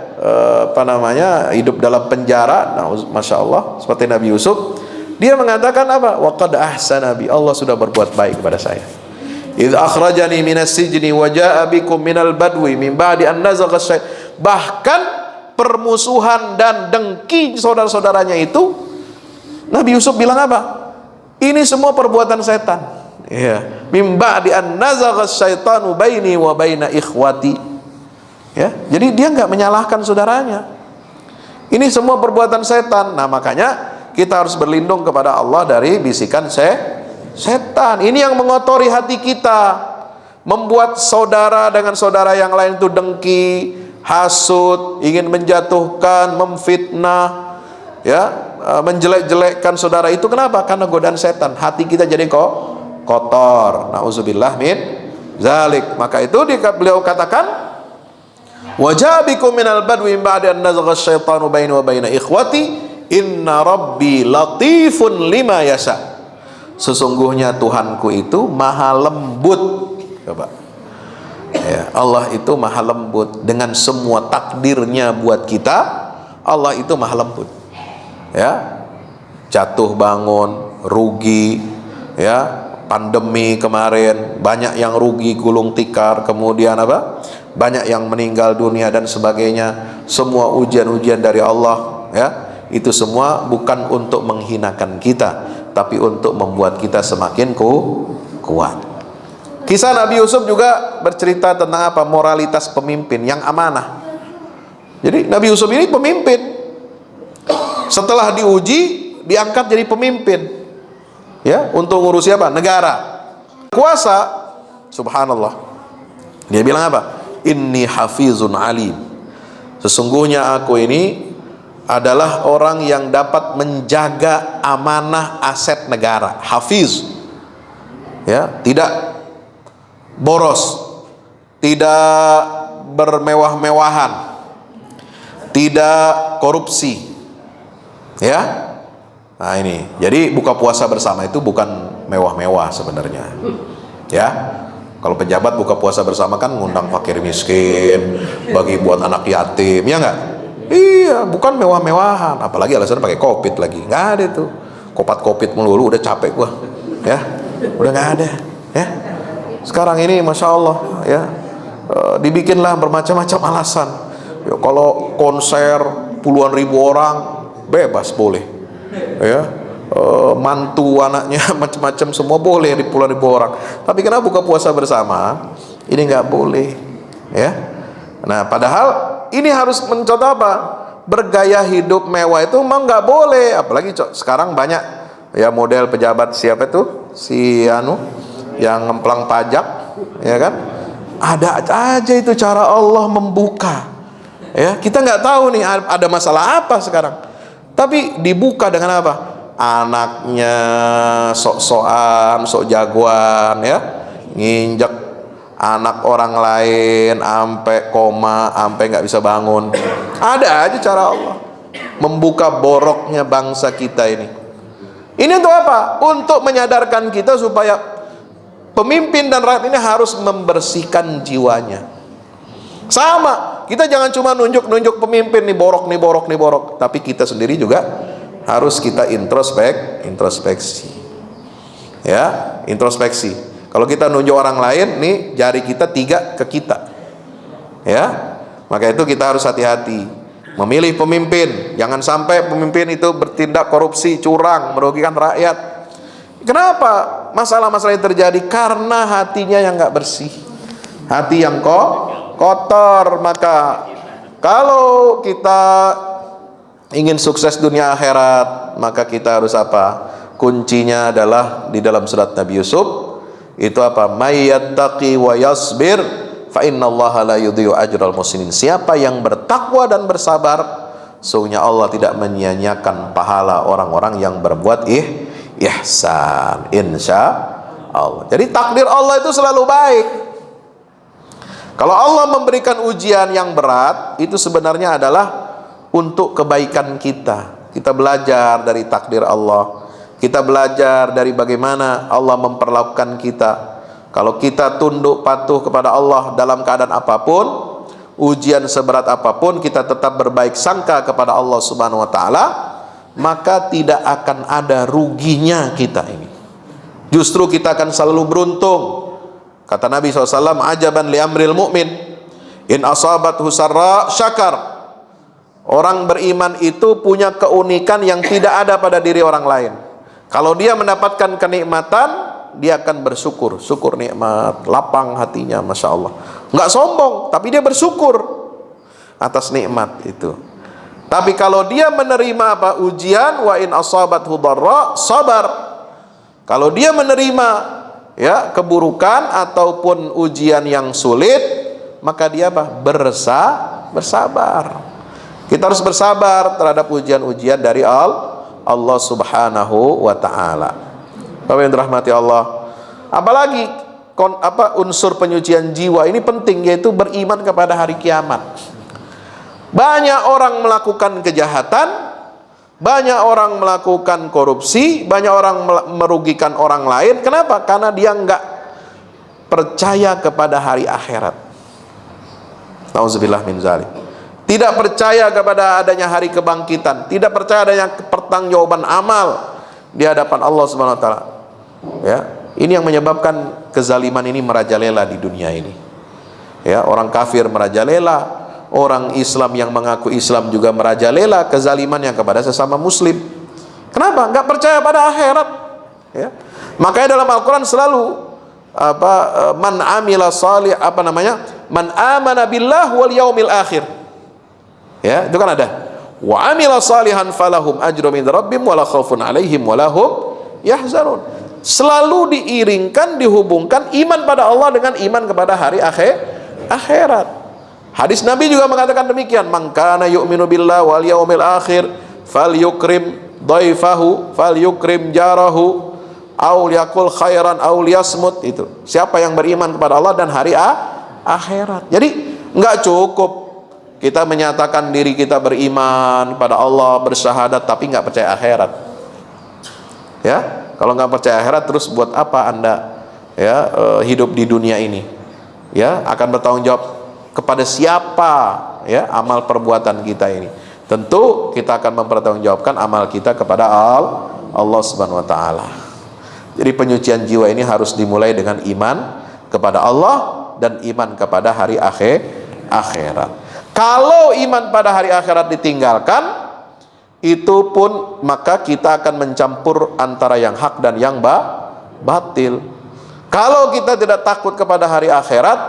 hidup dalam penjara. Nah, masya Allah, seperti Nabi Yusuf, dia mengatakan apa? Wa qad ahsana bi, Allah sudah berbuat baik kepada saya. Idz akhrajani minas sijni wa jaa bikum minal badwi min ba'di an nazagha syaitan. Bahkan permusuhan dan dengki saudara-saudaranya itu, Nabi Yusuf bilang apa? Ini semua perbuatan setan. Ya, mim ba'di an nazagha syaitanu baini wa baina ikhwati. Ya, jadi dia nggak menyalahkan saudaranya. Ini semua perbuatan setan. Nah, makanya kita harus berlindung kepada Allah dari bisikan setan. Ini yang mengotori hati kita, membuat saudara dengan saudara yang lain itu dengki, hasud, ingin menjatuhkan, memfitnah, ya, menjelek-jelekkan saudara itu. Kenapa? Karena godaan setan. Hati kita jadi kotor. Nauzubillah min zalik. Maka itu beliau katakan, wajabikum minal badwi ba'da an nazagha syaitanu baini wa baina ikhwati inna rabbi latifun lima yasha. Sesungguhnya Tuhanku itu maha lembut. Coba. Ya, Allah itu maha lembut dengan semua takdirnya buat kita. Allah itu maha lembut. Ya, jatuh bangun, rugi, ya, pandemi kemarin banyak yang rugi gulung tikar, kemudian apa? Banyak yang meninggal dunia dan sebagainya. Semua ujian-ujian dari Allah, ya. Itu semua bukan untuk menghinakan kita, tapi untuk membuat kita semakin kuat. Kisah Nabi Yusuf juga bercerita tentang apa? Moralitas pemimpin yang amanah. Jadi Nabi Yusuf ini pemimpin. Setelah diuji, diangkat jadi pemimpin. Ya, untuk ngurusi apa? Negara. Kuasa. Subhanallah. Dia bilang apa? Inni hafizun alim. Sesungguhnya aku ini adalah orang yang dapat menjaga amanah aset negara. Hafiz. Ya, tidak boros, tidak bermewah-mewahan, tidak korupsi. Ya. Nah, ini. Jadi buka puasa bersama itu bukan mewah-mewah sebenarnya. Ya. Kalau pejabat buka puasa bersama kan ngundang fakir miskin, bagi buat anak yatim, ya enggak? Iya, bukan mewah-mewahan. Apalagi alasan pakai Covid lagi. Nggak ada itu. Kopat-kopit melulu, udah capek gua. Ya, udah nggak ada. Ya. Sekarang ini, masya Allah, ya, dibikinlah bermacam-macam alasan. Ya, kalau konser puluhan ribu orang bebas boleh. Ya. Mantu anaknya macam-macam semua boleh di puluhan ribu orang. Tapi kenapa buka puasa bersama ini nggak boleh, ya? Nah, padahal ini harus mencontoh apa? Bergaya hidup mewah itu memang nggak boleh. Apalagi sekarang banyak ya model pejabat, siapa itu si yang ngemplang pajak, ya kan? Ada aja itu cara Allah membuka. Ya, kita nggak tahu nih ada masalah apa sekarang. Tapi dibuka dengan apa? Anaknya sok-sokan, sok jagoan, ya, nginjek anak orang lain ampe koma, ampe nggak bisa bangun. Ada aja cara Allah membuka boroknya bangsa kita ini. Ini untuk apa? Untuk menyadarkan kita supaya pemimpin dan rakyat ini harus membersihkan jiwanya. Sama, kita jangan cuma nunjuk-nunjuk pemimpin nih borok, nih borok, nih borok, tapi kita sendiri juga harus kita introspeksi. Ya, introspeksi. Kalau kita nunjuk orang lain, nih jari kita 3 ke kita. Ya, maka itu kita harus hati-hati memilih pemimpin. Jangan sampai pemimpin itu bertindak korupsi, curang, merugikan rakyat. Kenapa masalah-masalah ini terjadi? Karena hatinya yang nggak bersih, hati yang kotor. Maka kalau kita ingin sukses dunia akhirat, maka kita harus apa? Kuncinya adalah di dalam surat Nabi Yusuf. Itu apa? May yattaqi wa yasbir fa innallaha la yudhi'u ajral muhsinin. Siapa yang bertakwa dan bersabar, sesungguhnya Allah tidak menyia-nyiakan pahala orang-orang yang berbuat ihsan. Insya Allah. Jadi takdir Allah itu selalu baik. Kalau Allah memberikan ujian yang berat, itu sebenarnya adalah untuk kebaikan kita. Kita belajar dari takdir Allah. Kita belajar dari bagaimana Allah memperlakukan kita. Kalau kita tunduk patuh kepada Allah dalam keadaan apapun, ujian seberat apapun, kita tetap berbaik sangka kepada Allah Subhanahu wa taala, maka tidak akan ada ruginya kita ini. Justru kita akan selalu beruntung. Kata Nabi SAW, ajaban li amril mu'min, in asabathu sarra syakar. Orang beriman itu punya keunikan yang tidak ada pada diri orang lain. Kalau dia mendapatkan kenikmatan, dia akan bersyukur, syukur nikmat, lapang hatinya, masya Allah. Nggak sombong, tapi dia bersyukur atas nikmat itu. Tapi kalau dia menerima apa? Ujian, wa in asabathu dharra sabar. Kalau dia menerima ya keburukan ataupun ujian yang sulit, maka dia apa? Bersabar. Kita harus bersabar terhadap ujian-ujian dari Allah Subhanahu wa taala. Bapak yang dirahmati Allah, apalagi unsur penyucian jiwa ini penting, yaitu beriman kepada hari kiamat. Banyak orang melakukan kejahatan, banyak orang melakukan korupsi, banyak orang merugikan orang lain. Kenapa? Karena dia enggak percaya kepada hari akhirat. Nauzubillah min zalik. Tidak percaya kepada adanya hari kebangkitan, tidak percaya adanya pertanggungjawaban amal di hadapan Allah Subhanahu wa taala. Ya, ini yang menyebabkan kezaliman ini merajalela di dunia ini. Ya, orang kafir merajalela, orang Islam yang mengaku Islam juga merajalela kezalimannya kepada sesama muslim. Kenapa? Enggak percaya pada akhirat. Ya. Makanya dalam Al-Qur'an selalu man amila salih man amana billah wal yaumil akhir. Ya, itu kan ada. Wa amila salihan falahum ajrun min rabbihim wala khaufun alaihim wala hum yahzanun. Selalu diiringkan, dihubungkan iman pada Allah dengan iman kepada hari akhirat. Hadis Nabi juga mengatakan demikian, man kana yu'minu billah wal yaumil akhir falyukrim dhaifahu falyukrim jarahu aw liyaqul khairan aw liyasmut. Itu siapa yang beriman kepada Allah dan hari akhirat. Jadi enggak cukup kita menyatakan diri kita beriman pada Allah, bersyahadat, tapi nggak percaya akhirat. Ya, kalau nggak percaya akhirat, terus buat apa Anda ya hidup di dunia ini? Ya, akan bertanggung jawab kepada siapa ya amal perbuatan kita ini? Tentu kita akan mempertanggungjawabkan amal kita kepada Allah Subhanahu wa taala. Jadi penyucian jiwa ini harus dimulai dengan iman kepada Allah dan iman kepada hari akhirat. Kalau iman pada hari akhirat ditinggalkan, itu pun maka kita akan mencampur antara yang hak dan yang batil. Kalau kita tidak takut kepada hari akhirat,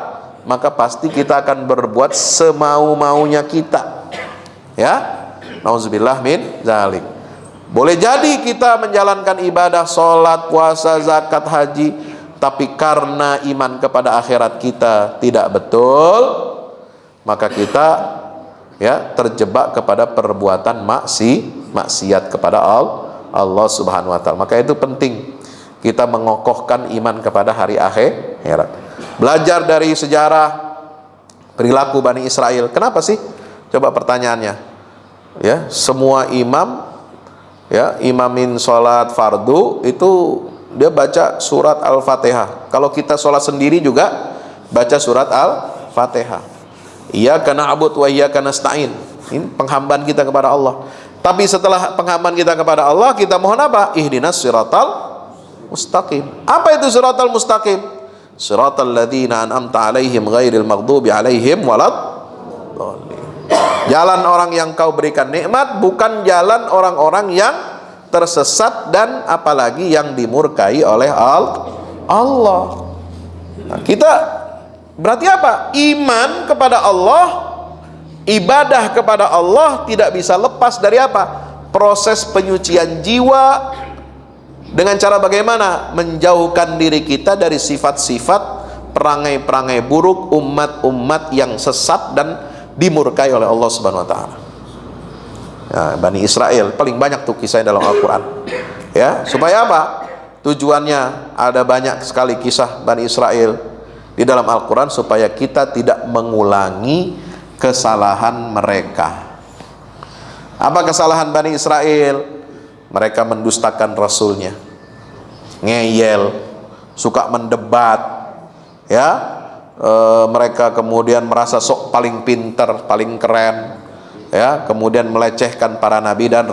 maka pasti kita akan berbuat semau-maunya kita. Ya, nauzubillah min zalik. Boleh jadi kita menjalankan ibadah, sholat, puasa, zakat, haji, tapi karena iman kepada akhirat kita tidak betul, maka kita ya terjebak kepada perbuatan maksiat kepada Allah Subhanahu wa taala. Maka itu penting kita mengokohkan iman kepada hari akhirat. Belajar dari sejarah perilaku Bani Israel. Kenapa sih? Coba pertanyaannya. Ya, semua imam ya, imamin sholat fardu itu dia baca surat Al-Fatihah. Kalau kita sholat sendiri juga baca surat Al-Fatihah. Iyyaka na'budu wa iyyaka nasta'in. Ini penghambaan kita kepada Allah. Tapi setelah penghambaan kita kepada Allah, kita mohon apa? Ihdinas siratal mustaqim. Apa itu siratal mustaqim? Siratal ladzina an'amta 'alaihim ghairil maghdubi 'alaihim waladdallin. Jalan orang yang kau berikan nikmat, bukan jalan orang-orang yang tersesat dan apalagi yang dimurkai oleh Allah. Nah, kita berarti apa? Iman kepada Allah, ibadah kepada Allah tidak bisa lepas dari apa? Proses penyucian jiwa dengan cara bagaimana? Menjauhkan diri kita dari sifat-sifat perangai-perangai buruk umat-umat yang sesat dan dimurkai oleh Allah Subhanahu wa taala. Ya, Bani Israel paling banyak tuh kisahnya dalam Al-Qur'an. Ya, supaya apa? Tujuannya ada banyak sekali kisah Bani Israel di dalam Al-Quran supaya kita tidak mengulangi kesalahan mereka. Apa kesalahan Bani Israel? Mereka mendustakan Rasulnya, ngeyel, suka mendebat, ya. Mereka kemudian merasa sok paling pinter, paling keren, ya. Kemudian melecehkan para nabi dan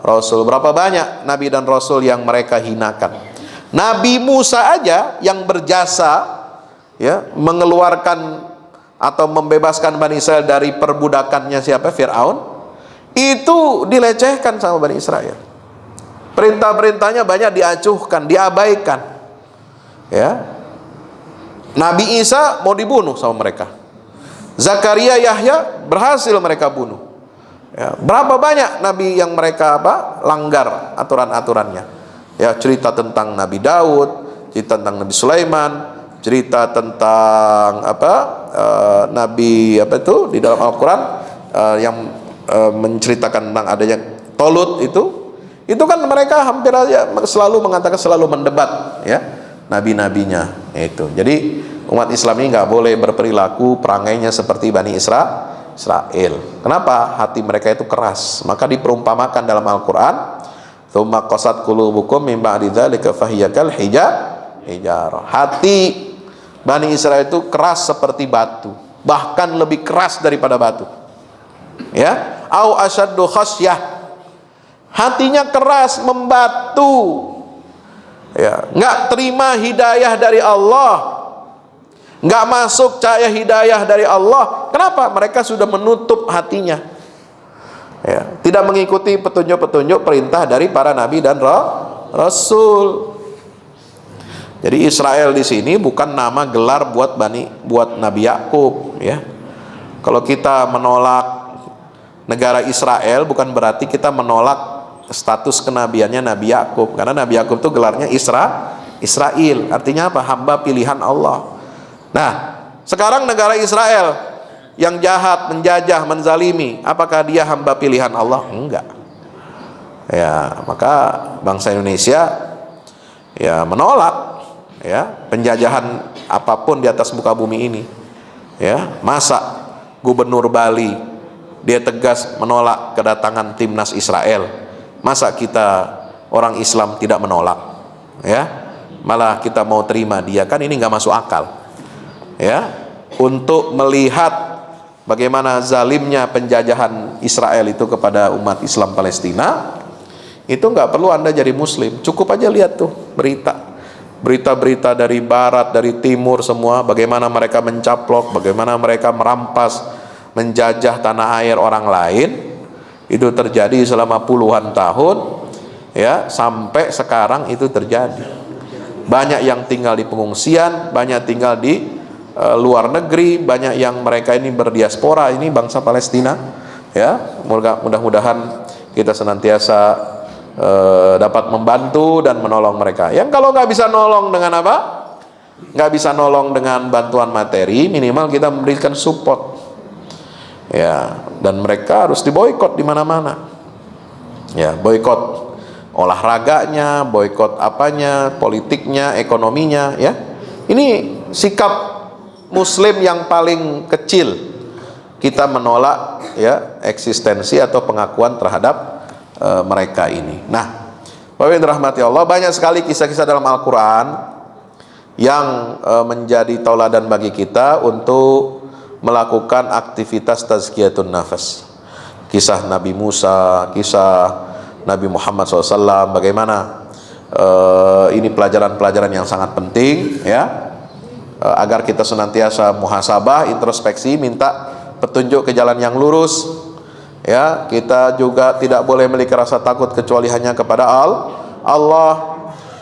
rasul. Berapa banyak nabi dan rasul yang mereka hinakan? Nabi Musa aja yang berjasa ya mengeluarkan atau membebaskan Bani Israel dari perbudakannya siapa? Fir'aun. Itu dilecehkan sama Bani Israel. Perintah-perintahnya banyak diacuhkan, diabaikan. Ya. Nabi Isa mau dibunuh sama mereka. Zakaria, Yahya berhasil mereka bunuh. Ya, berapa banyak nabi yang mereka langgar aturan-aturannya. Ya, cerita tentang Nabi Daud, cerita tentang Nabi Sulaiman, cerita tentang nabi di dalam Al-Qur'an yang menceritakan tentang adanya Tolut itu kan mereka hampir aja selalu mengatakan, selalu mendebat ya nabi-nabinya itu. Jadi umat Islam ini nggak boleh berperilaku perangainya seperti Bani Israel. Kenapa? Hati mereka itu keras. Maka diperumpamakan dalam Al-Quran, tsumma qasat qulubukum min ba'di dzalika fahiya kal hijarah. Hati Bani Israel itu keras seperti batu, bahkan lebih keras daripada batu. Ya, au asyaddu khasyah. Hatinya keras, membatu. Ya, nggak terima hidayah dari Allah, nggak masuk cahaya hidayah dari Allah. Kenapa? Mereka sudah menutup hatinya. Ya, tidak mengikuti petunjuk-petunjuk perintah dari para nabi dan rasul. Jadi Israel di sini bukan nama gelar buat Nabi Yakub. Ya, kalau kita menolak negara Israel bukan berarti kita menolak status kenabiannya Nabi Yakub, karena Nabi Yakub itu gelarnya Israel, artinya apa? Hamba pilihan Allah. Nah, sekarang negara Israel yang jahat, menjajah, menzalimi, apakah dia hamba pilihan Allah? Enggak. Ya, maka bangsa Indonesia ya menolak ya penjajahan apapun di atas muka bumi ini. Ya, masa Gubernur Bali dia tegas menolak kedatangan timnas Israel? Masa kita orang Islam tidak menolak? Ya, malah kita mau terima dia? Kan ini nggak masuk akal. Ya, untuk melihat bagaimana zalimnya penjajahan Israel itu kepada umat Islam Palestina, itu nggak perlu Anda jadi Muslim, cukup aja lihat tuh berita-berita dari Barat, dari Timur semua, bagaimana mereka mencaplok, bagaimana mereka merampas, menjajah tanah air orang lain. Itu terjadi selama puluhan tahun, ya, sampai sekarang itu terjadi. Banyak yang tinggal di pengungsian, banyak tinggal di luar negeri, banyak yang mereka ini berdiaspora, ini bangsa Palestina. Ya, mudah-mudahan kita senantiasa dapat membantu dan menolong mereka. Yang kalau nggak bisa nolong dengan apa? Nggak bisa nolong dengan bantuan materi, minimal kita memberikan support. Ya, dan mereka harus diboikot di mana-mana. Ya, boikot olahraganya, boikot apanya, politiknya, ekonominya, ya. Ini sikap Muslim yang paling kecil. Kita menolak ya eksistensi atau pengakuan terhadap mereka ini. Nah, Bapak yang dirahmati Allah, banyak sekali kisah-kisah dalam Al-Quran yang menjadi tauladan bagi kita untuk melakukan aktivitas tazkiyatun nafas. Kisah Nabi Musa, kisah Nabi Muhammad SAW, bagaimana ini pelajaran-pelajaran yang sangat penting ya, agar kita senantiasa muhasabah, introspeksi, minta petunjuk ke jalan yang lurus. Ya, kita juga tidak boleh memiliki rasa takut kecuali hanya kepada Allah,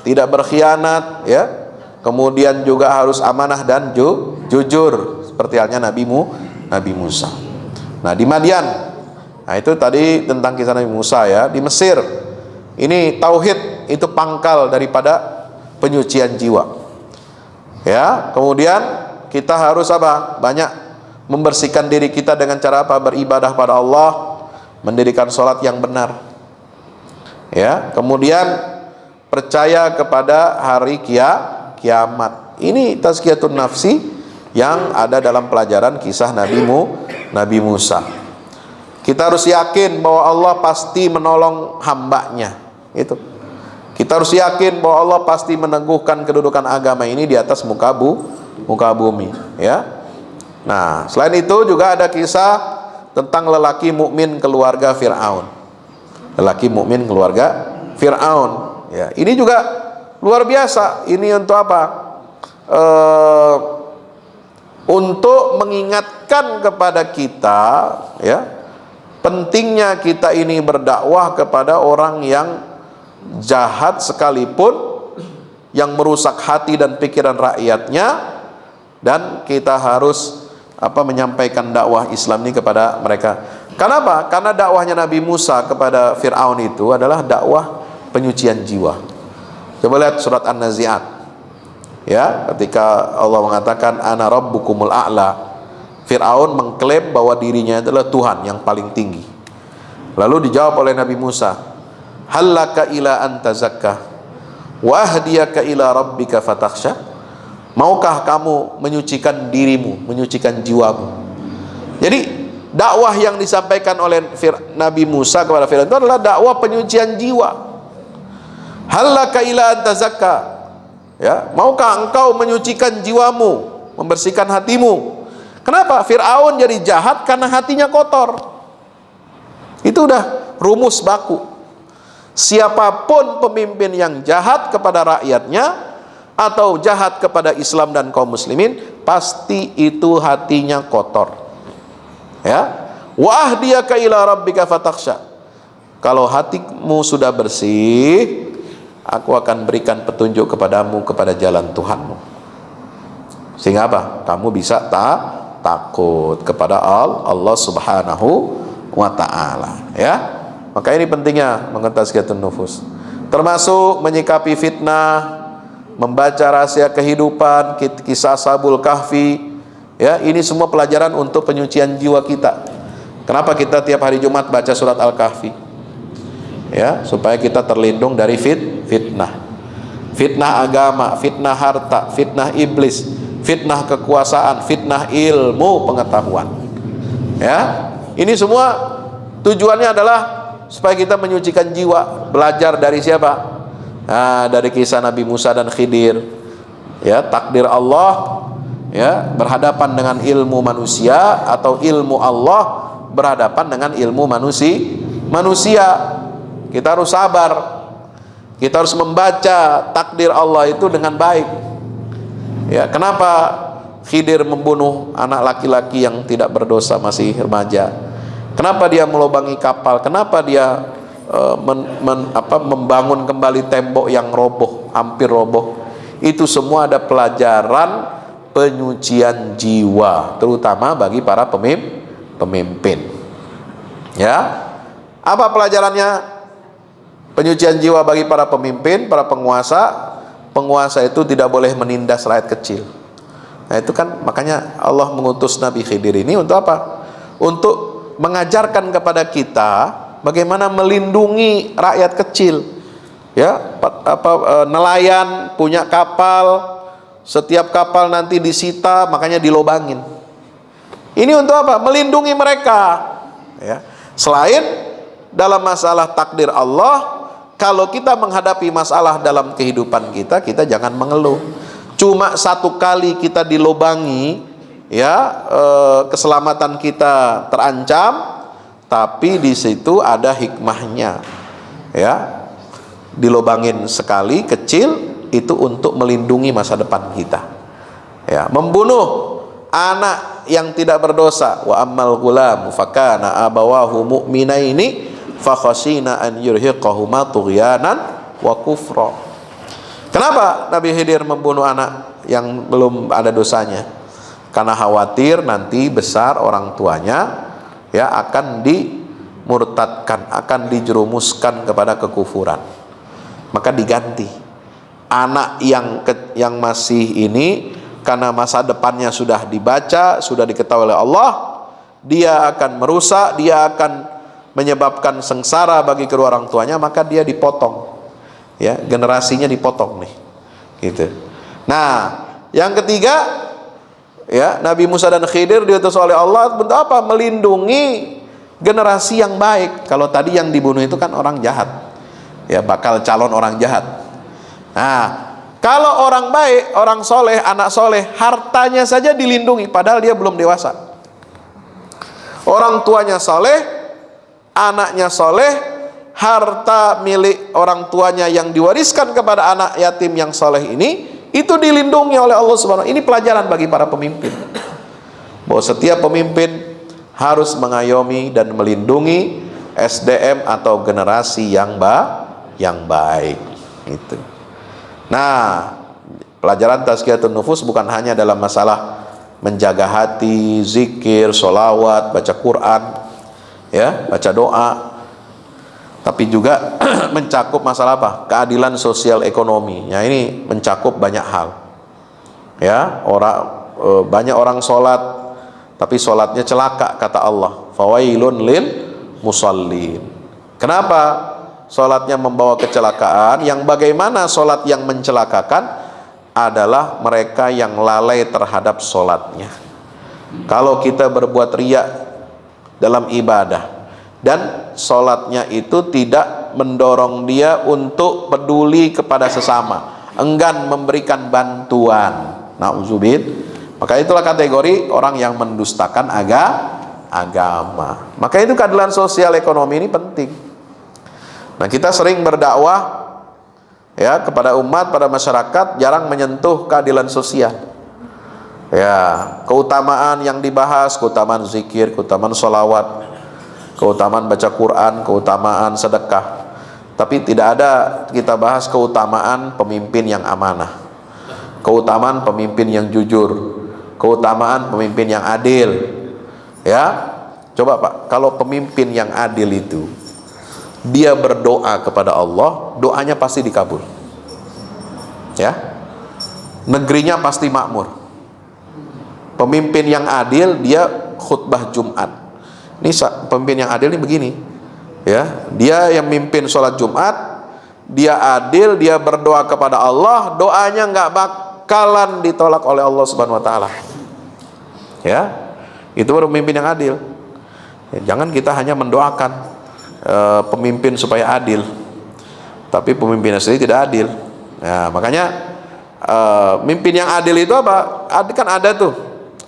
tidak berkhianat, ya. Kemudian juga harus amanah dan jujur seperti halnya Nabi Musa. Nah, di Madian, nah itu tadi tentang kisah Nabi Musa ya. Di Mesir, ini tauhid itu pangkal daripada penyucian jiwa. Ya, kemudian kita harus apa? Banyak membersihkan diri kita dengan cara apa? Beribadah pada Allah, mendirikan sholat yang benar. Ya, kemudian percaya kepada hari kiamat. Ini tazkiyatun nafsi yang ada dalam pelajaran kisah Nabi Musa. Kita harus yakin bahwa Allah pasti menolong hambanya. Itu. Kita harus yakin bahwa Allah pasti meneguhkan kedudukan agama ini di atas muka bumi. Ya. Nah, selain itu juga ada kisah tentang lelaki mukmin keluarga Fir'aun. Lelaki mukmin keluarga Fir'aun. Ya, ini juga luar biasa. Ini untuk apa? Untuk mengingatkan kepada kita, ya, pentingnya kita ini berdakwah kepada orang yang jahat sekalipun, yang merusak hati dan pikiran rakyatnya, dan kita harus menyampaikan dakwah Islam ini kepada mereka. Kenapa? Karena dakwahnya Nabi Musa kepada Fir'aun itu adalah dakwah penyucian jiwa. Coba lihat surat An-Nazi'at. Ya, ketika Allah mengatakan ana rabbukumul a'la. Fir'aun mengklaim bahwa dirinya adalah Tuhan yang paling tinggi. Lalu dijawab oleh Nabi Musa, hallaka ila anta zakka wa ahdiyaka ila rabbika fatakhsha. Maukah kamu menyucikan dirimu, menyucikan jiwamu? Jadi dakwah yang disampaikan oleh Nabi Musa kepada Fir'aun itu adalah dakwah penyucian jiwa. Hallaka ila anta zakka, ya, maukah engkau menyucikan jiwamu, membersihkan hatimu? Kenapa? Fir'aun jadi jahat karena hatinya kotor. Itu udah rumus baku. Siapapun pemimpin yang jahat kepada rakyatnya atau jahat kepada Islam dan kaum muslimin, pasti itu hatinya kotor. Ya. Wa ahdiyaka ila rabbika fatakhsha. Kalau hatimu sudah bersih, aku akan berikan petunjuk kepadamu kepada jalan Tuhanmu. Sehingga apa? Kamu bisa takut kepada Allah Subhanahu wa ta'ala, ya. Maka ini pentingnya mengetazkiyatun nufus, termasuk menyikapi fitnah, membaca rahasia kehidupan, kisah Ashabul Kahfi, ya. Ini semua pelajaran untuk penyucian jiwa kita. Kenapa kita tiap hari Jumat baca surat Al-Kahfi? Ya, supaya kita terlindung dari fitnah agama, fitnah harta, fitnah iblis, fitnah kekuasaan, fitnah ilmu pengetahuan. Ya, ini semua tujuannya adalah supaya kita menyucikan jiwa. Belajar dari siapa? Nah, dari kisah Nabi Musa dan Khidir. Ya, takdir Allah, ya, berhadapan dengan ilmu manusia, atau ilmu Allah berhadapan dengan ilmu manusia. Kita harus sabar. Kita harus membaca takdir Allah itu dengan baik. Ya, kenapa Khidir membunuh anak laki-laki yang tidak berdosa, masih remaja? Kenapa dia melubangi kapal? Kenapa dia membangun kembali tembok yang roboh, hampir roboh? Itu semua ada pelajaran penyucian jiwa, terutama bagi para pemimpin. Ya, apa pelajarannya? Penyucian jiwa bagi para pemimpin, para penguasa. Penguasa itu tidak boleh menindas rakyat kecil. Nah, itu kan makanya Allah mengutus Nabi Khidir ini untuk apa? Untuk mengajarkan kepada kita bagaimana melindungi rakyat kecil. Ya, nelayan punya kapal, setiap kapal nanti disita, makanya dilobangin. Ini untuk apa? Melindungi mereka. Ya. Selain dalam masalah takdir Allah, kalau kita menghadapi masalah dalam kehidupan kita, kita jangan mengeluh. Cuma satu kali kita dilobangi, ya, keselamatan kita terancam, tapi di situ ada hikmahnya. Ya, dilobangin sekali kecil itu untuk melindungi masa depan kita. Ya, membunuh anak yang tidak berdosa, wa ammal ghulam fakana abawahu mu'minaini fakhashina an yurhiqahuma tughyanan wa kufra. Kenapa Nabi Khidir membunuh anak yang belum ada dosanya? Karena khawatir nanti besar orang tuanya, ya, akan dimurtadkan, akan dijerumuskan kepada kekufuran. Maka diganti. Anak yang masih ini, karena masa depannya sudah dibaca, sudah diketahui oleh Allah, dia akan merusak, dia akan menyebabkan sengsara bagi kedua orang tuanya, maka dia dipotong. Ya, generasinya dipotong nih. Gitu. Nah, yang ketiga, ya, Nabi Musa dan Khidir diutus oleh Allah untuk apa? Melindungi generasi yang baik. Kalau tadi yang dibunuh itu kan orang jahat, ya, bakal calon orang jahat. Nah, kalau orang baik, orang soleh, anak soleh, hartanya saja dilindungi padahal dia belum dewasa. Orang tuanya soleh, anaknya soleh, harta milik orang tuanya yang diwariskan kepada anak yatim yang soleh ini, itu dilindungi oleh Allah Subhanahu. Ini pelajaran bagi para pemimpin, bahwa setiap pemimpin harus mengayomi dan melindungi SDM atau generasi yang baik. Gitu. Nah, pelajaran tazkiyatun nufus bukan hanya dalam masalah menjaga hati, zikir, sholawat, baca Quran, ya, baca doa, tapi juga mencakup masalah apa? Keadilan sosial ekonomi. Ya, ini mencakup banyak hal. Ya, banyak orang sholat, tapi sholatnya celaka, kata Allah. Fawailun lil musallin. Kenapa sholatnya membawa kecelakaan? Yang bagaimana sholat yang mencelakakan adalah mereka yang lalai terhadap sholatnya. Kalau kita berbuat riya dalam ibadah dan sholatnya itu tidak mendorong dia untuk peduli kepada sesama, enggan memberikan bantuan, na'udzubillah, maka itulah kategori orang yang mendustakan agama. Maka itu keadilan sosial ekonomi ini penting. Nah, kita sering berdakwah ya kepada umat, pada masyarakat, jarang menyentuh keadilan sosial. Ya, keutamaan yang dibahas, keutamaan zikir, keutamaan sholawat, keutamaan baca Quran, keutamaan sedekah. Tapi tidak ada kita bahas keutamaan pemimpin yang amanah, keutamaan pemimpin yang jujur, keutamaan pemimpin yang adil. Ya, coba Pak, kalau pemimpin yang adil itu dia berdoa kepada Allah, doanya pasti dikabul. Ya, negerinya pasti makmur. Pemimpin yang adil, dia khutbah Jumat. Ini pemimpin yang adil ini begini, ya, dia yang mimpin sholat Jumat, dia adil, dia berdoa kepada Allah, doanya nggak bakalan ditolak oleh Allah Subhanahu Wa Taala. Ya, itu baru pemimpin yang adil. Ya, jangan kita hanya mendoakan pemimpin supaya adil, tapi pemimpinnya sendiri tidak adil. Nah, makanya pemimpin yang adil itu apa? Kan ada tuh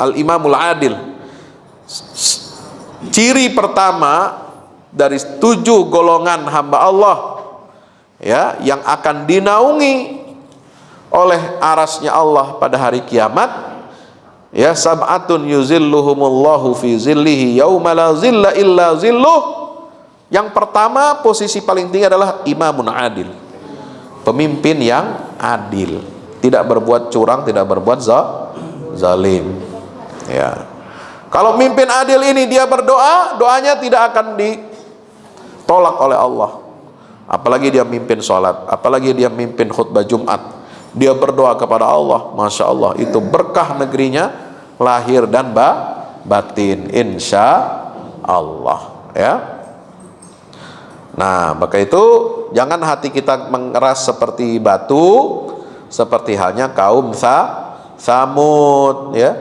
al-imamul adil. Ciri pertama dari 7 golongan hamba Allah, ya, yang akan dinaungi oleh arasnya Allah pada hari kiamat, ya, sab'atun yuzilluhumullahu fi zillihi yauma la zilla illa zilluh. Yang pertama, posisi paling tinggi adalah imamun adil, pemimpin yang adil, tidak berbuat curang, tidak berbuat zalim. Ya, kalau pemimpin adil ini dia berdoa, doanya tidak akan ditolak oleh Allah. Apalagi dia mimpin sholat, apalagi dia mimpin khutbah Jumat, dia berdoa kepada Allah, masya Allah, itu berkah negerinya, lahir dan batin, insya Allah. Ya. Nah, maka itu jangan hati kita mengeras seperti batu, seperti halnya kaum Samud, ya.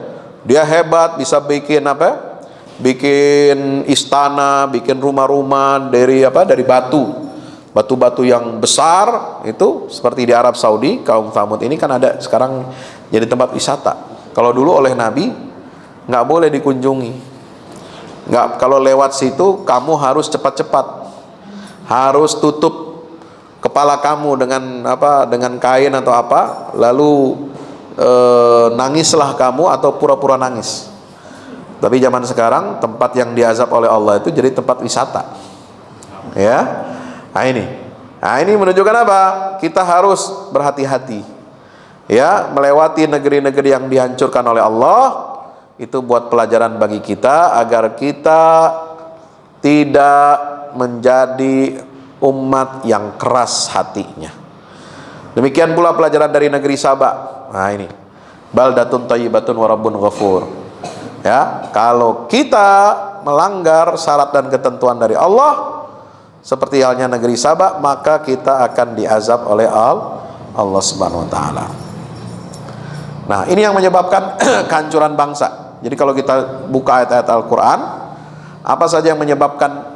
Dia hebat, bisa bikin apa? Bikin istana, bikin rumah-rumah dari apa? Dari batu. Batu-batu yang besar itu, seperti di Arab Saudi, kaum Samud ini kan ada sekarang jadi tempat wisata. Kalau dulu oleh Nabi nggak boleh dikunjungi. Nggak, kalau lewat situ kamu harus cepat-cepat. Harus tutup kepala kamu dengan apa, dengan kain atau apa, lalu nangislah kamu atau pura-pura nangis. Tapi zaman sekarang tempat yang diazab oleh Allah itu jadi tempat wisata. Ya, nah ini menunjukkan apa? Kita harus berhati-hati. Ya, melewati negeri-negeri yang dihancurkan oleh Allah itu buat pelajaran bagi kita agar kita tidak menjadi umat yang keras hatinya. Demikian pula pelajaran dari negeri Sabah. Nah ini, baldatun thayyibatun wa rabbun ghafur. Ya, kalau kita melanggar syarat dan ketentuan dari Allah seperti halnya negeri Sabah, maka kita akan diazab oleh Allah Subhanahu wa taala. Nah, ini yang menyebabkan kehancuran bangsa. Jadi kalau kita buka ayat-ayat Al-Qur'an, apa saja yang menyebabkan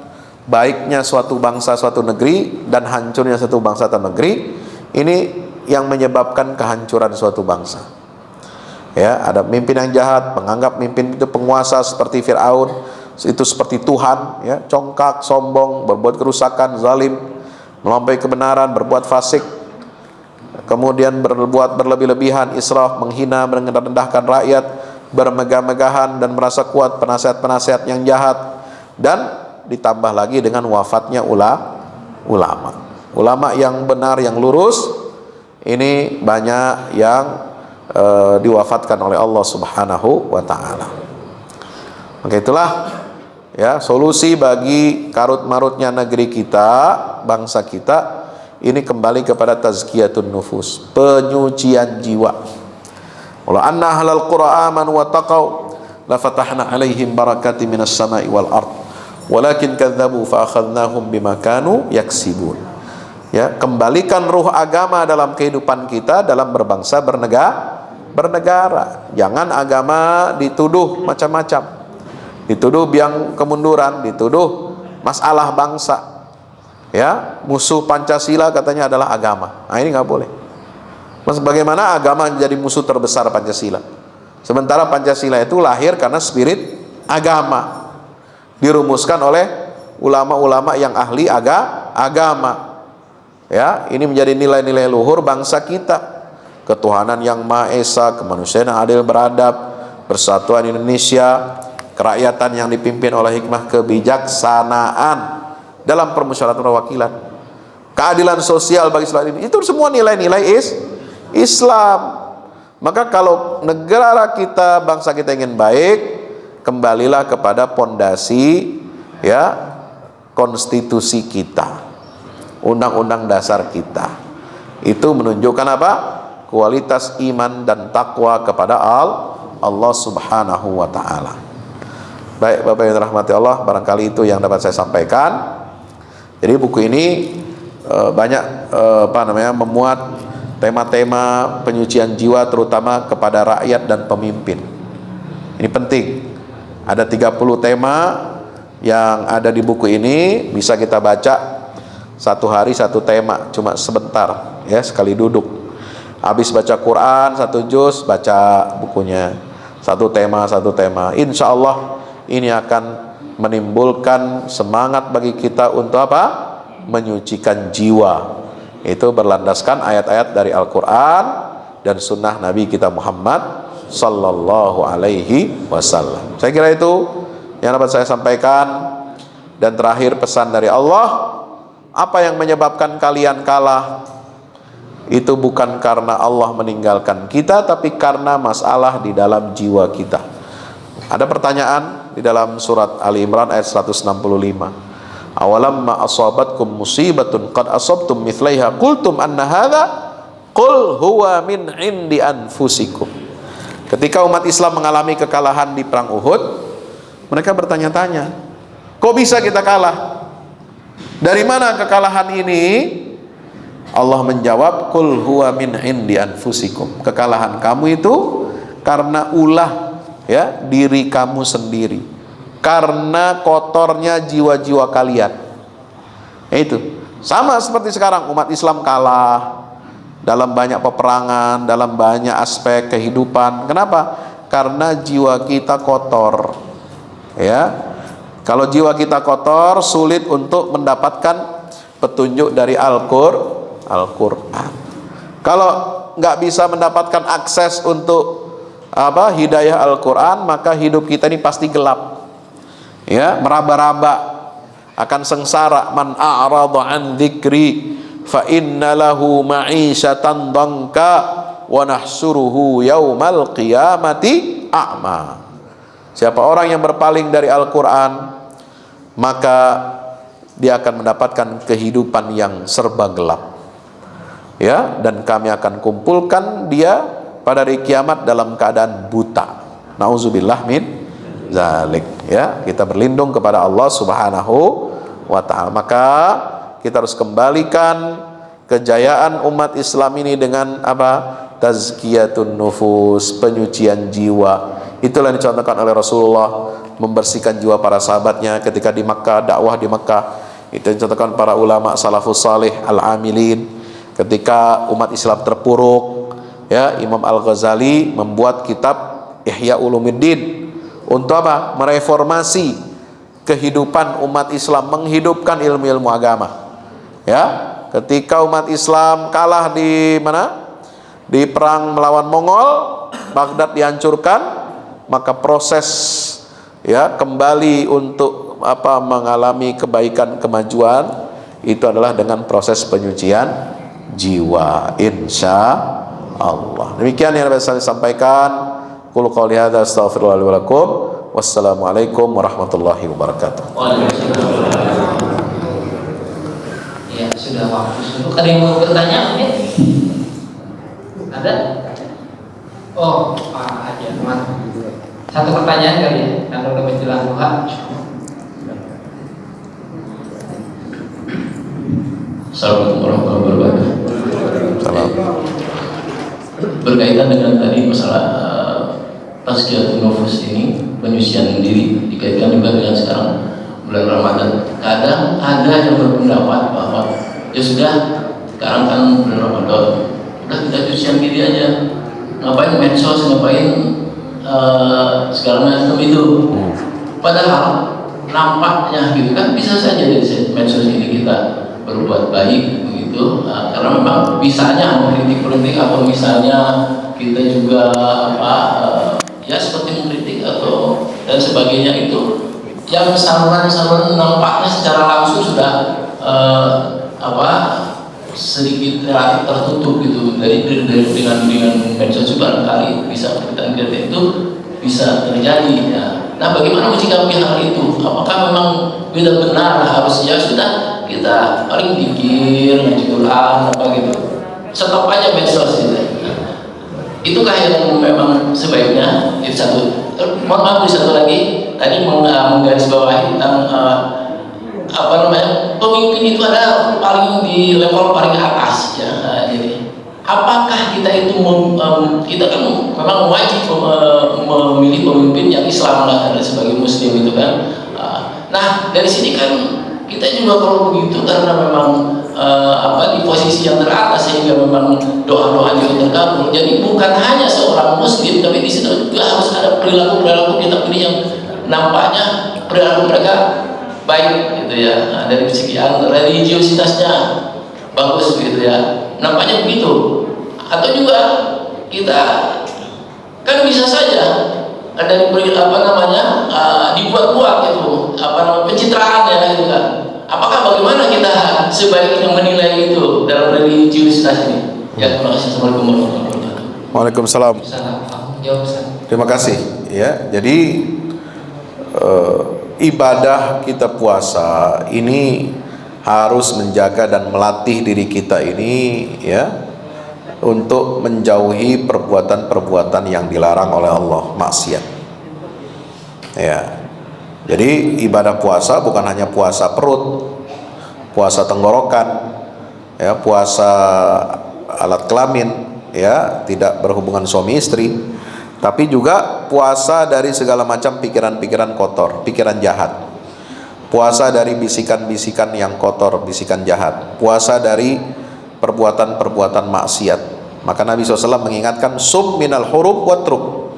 baiknya suatu bangsa, suatu negeri, dan hancurnya suatu bangsa atau negeri, ini yang menyebabkan kehancuran suatu bangsa. Ya, ada pemimpin yang jahat, menganggap pemimpin itu penguasa seperti Fir'aun, itu seperti Tuhan, ya, congkak, sombong, berbuat kerusakan, zalim, melampaui kebenaran, berbuat fasik, kemudian berbuat berlebih-lebihan, israf, menghina, merendahkan rakyat, bermegah-megahan dan merasa kuat, penasihat-penasihat yang jahat, dan ditambah lagi dengan wafatnya ulama yang benar, yang lurus, ini banyak yang diwafatkan oleh Allah Subhanahu wa taala. Maka itulah ya solusi bagi karut-marutnya negeri kita, bangsa kita, ini kembali kepada tazkiyatun nufus, penyucian jiwa. Wala anna ahlal qura amanu wa taqau la fatahna alaihim barakatin minas sama'i wal ard walakin kadzabu fa akhadnahum bima kanu yaksibun. Ya, kembalikan ruh agama dalam kehidupan kita dalam berbangsa bernegara. Jangan agama dituduh macam-macam. Dituduh biang kemunduran, dituduh masalah bangsa. Ya, musuh Pancasila katanya adalah agama. Nah, ini nggak boleh. Mas, bagaimana agama jadi musuh terbesar Pancasila? Sementara Pancasila itu lahir karena spirit agama, dirumuskan oleh ulama-ulama yang ahli agama. Ya, ini menjadi nilai-nilai luhur bangsa kita. Ketuhanan yang Maha Esa, kemanusiaan yang adil beradab, persatuan Indonesia, kerakyatan yang dipimpin oleh hikmah kebijaksanaan dalam permusyawaratan perwakilan, keadilan sosial bagi seluruh ini. Itu semua nilai-nilai Islam. Maka kalau negara kita, bangsa kita ingin baik, kembalilah kepada pondasi ya konstitusi kita, undang-undang dasar kita. Itu menunjukkan apa? Kualitas iman dan takwa kepada Allah Subhanahu wa taala. Baik, Bapak yang dirahmati Allah, barangkali itu yang dapat saya sampaikan. Jadi buku ini banyak memuat tema-tema penyucian jiwa terutama kepada rakyat dan pemimpin. Ini penting. Ada 30 tema yang ada di buku ini, bisa kita baca satu hari satu tema, cuma sebentar ya, sekali duduk. Habis baca Quran 1 juz, baca bukunya. Satu tema. Insya Allah ini akan menimbulkan semangat bagi kita untuk apa? Menyucikan jiwa. Itu berlandaskan ayat-ayat dari Al-Quran dan sunnah Nabi kita Muhammad sallallahu alaihi wasallam. Saya kira itu yang dapat saya sampaikan. Dan terakhir pesan dari Allah, apa yang menyebabkan kalian kalah itu bukan karena Allah meninggalkan kita, tapi karena masalah di dalam jiwa kita. Ada pertanyaan di dalam surat Ali Imran ayat 165. Awalam ma asabatkum musibatun qad asabtum mithlaiha qultum anna hadza qul huwa min indi anfusikum. Ketika umat Islam mengalami kekalahan di perang Uhud, mereka bertanya-tanya, kok bisa kita kalah? Dari mana kekalahan ini? Allah menjawab, qul huwa min indi anfusikum. Kekalahan kamu itu karena ulah ya diri kamu sendiri, karena kotornya jiwa-jiwa kalian. Itu sama seperti sekarang umat Islam kalah dalam banyak peperangan, dalam banyak aspek kehidupan. Kenapa? Karena jiwa kita kotor. Ya, kalau jiwa kita kotor, sulit untuk mendapatkan petunjuk dari Al-Qur'an. Kalau nggak bisa mendapatkan akses untuk hidayah Al-Quran, maka hidup kita ini pasti gelap ya, meraba-raba, akan sengsara. Man a'rada an dzikri fa inna lahu ma'isyatan dhanka wa nahsuruhu yaumal qiyamati a'ma. Siapa orang yang berpaling dari Al-Quran, maka dia akan mendapatkan kehidupan yang serba gelap ya, dan kami akan kumpulkan dia pada hari kiamat dalam keadaan buta. Nauzubillah min zalik ya. Kita berlindung kepada Allah Subhanahu wa taala. Maka kita harus kembalikan kejayaan umat Islam ini dengan apa? Tazkiyatun nufus, penyucian jiwa. Itulah yang dicontohkan oleh Rasulullah, membersihkan jiwa para sahabatnya ketika di Makkah, dakwah di Makkah. Itu yang dicontohkan para ulama salafus salih al-amilin. Ketika umat Islam terpuruk ya, Imam Al-Ghazali membuat kitab Ihya Ulumuddin untuk apa? Mereformasi kehidupan umat Islam, menghidupkan ilmu-ilmu agama. Ya, ketika umat Islam kalah di mana? Di perang melawan Mongol, Baghdad dihancurkan, maka proses ya kembali untuk apa? Mengalami kebaikan, kemajuan itu adalah dengan proses penyucian jiwa, insya Allah. Demikian yang dapat saya sampaikan. Qul qouli hadza astaghfirullah li wa lakum. Wassalamualaikum warahmatullahi wabarakatuh. Ya, sudah waktu dulu. Ada yang mau bertanya? Ada? Oh, Pak Haji Ahmad. Satu pertanyaan kali ya, karena udah menjelang duha. Assalamualaikum warahmatullahi wabarakatuh. Salam. Berkaitan dengan tadi masalah tazkiyatun nufus ini, penyucian diri, dikaitkan juga dengan sekarang bulan Ramadan. Kadang ada yang berpendapat bahwa ya sudah, sekarang kan bulan Ramadan, udah kita cucian diri aja, ngapain medsos, ngapain segala macam itu. Padahal nampaknya gitu kan bisa saja dari medsos ini kita berbuat baik begitu, karena memang bisanya mengkritik atau misalnya kita juga ya seperti mengkritik atau dan sebagainya, itu yang saluran-saluran nampaknya secara langsung sudah sedikit relatif tertutup gitu dengan medsos juga kali bisa kita kritik itu bisa terjadi ya. Nah, bagaimana menyikapi hal itu? Apakah memang benar-benar harusnya sudah kita paling pikir ngaji Quran apa gitu, stop aja medsos gitu? Itukah yang memang sebaiknya? Itu satu. Mohon maaf, satu lagi tadi menggarisbawahi tentang pemimpin itu ada paling di level paling atas ya. Jadi apakah kita itu kita kan memang wajib memilih pemimpin yang Islam lah sebagai Muslim itu kan. Nah, dari sini kan kita juga kalau begitu karena memang di posisi yang teratas sehingga memang doa-doa juga terkabul. Jadi bukan hanya seorang Muslim, tapi di situ juga harus ada perilaku kita pilih yang nampaknya perilaku mereka baik gitu ya. Nah, dari segi religiositasnya bagus gitu ya. Nampaknya begitu. Atau juga kita kan bisa saja dari dibuat-buat gitu pencitraan ya gitu kan. Apakah bagaimana kita sebaiknya menilai itu dalam religiositas ini? Ya, terima kasih. Assalamualaikum warahmatullahi wabarakatuh. Waalaikumsalam. Terima kasih ya. Jadi ibadah kita puasa ini harus menjaga dan melatih diri kita ini ya untuk menjauhi perbuatan-perbuatan yang dilarang oleh Allah, maksiat. Ya. Jadi ibadah puasa bukan hanya puasa perut, puasa tenggorokan, ya, puasa alat kelamin, ya, tidak berhubungan suami istri, tapi juga puasa dari segala macam pikiran-pikiran kotor, pikiran jahat. Puasa dari bisikan-bisikan yang kotor, bisikan jahat. Puasa dari perbuatan-perbuatan maksiat. Maka Nabi SAW mengingatkan, sum minal hurum watruk.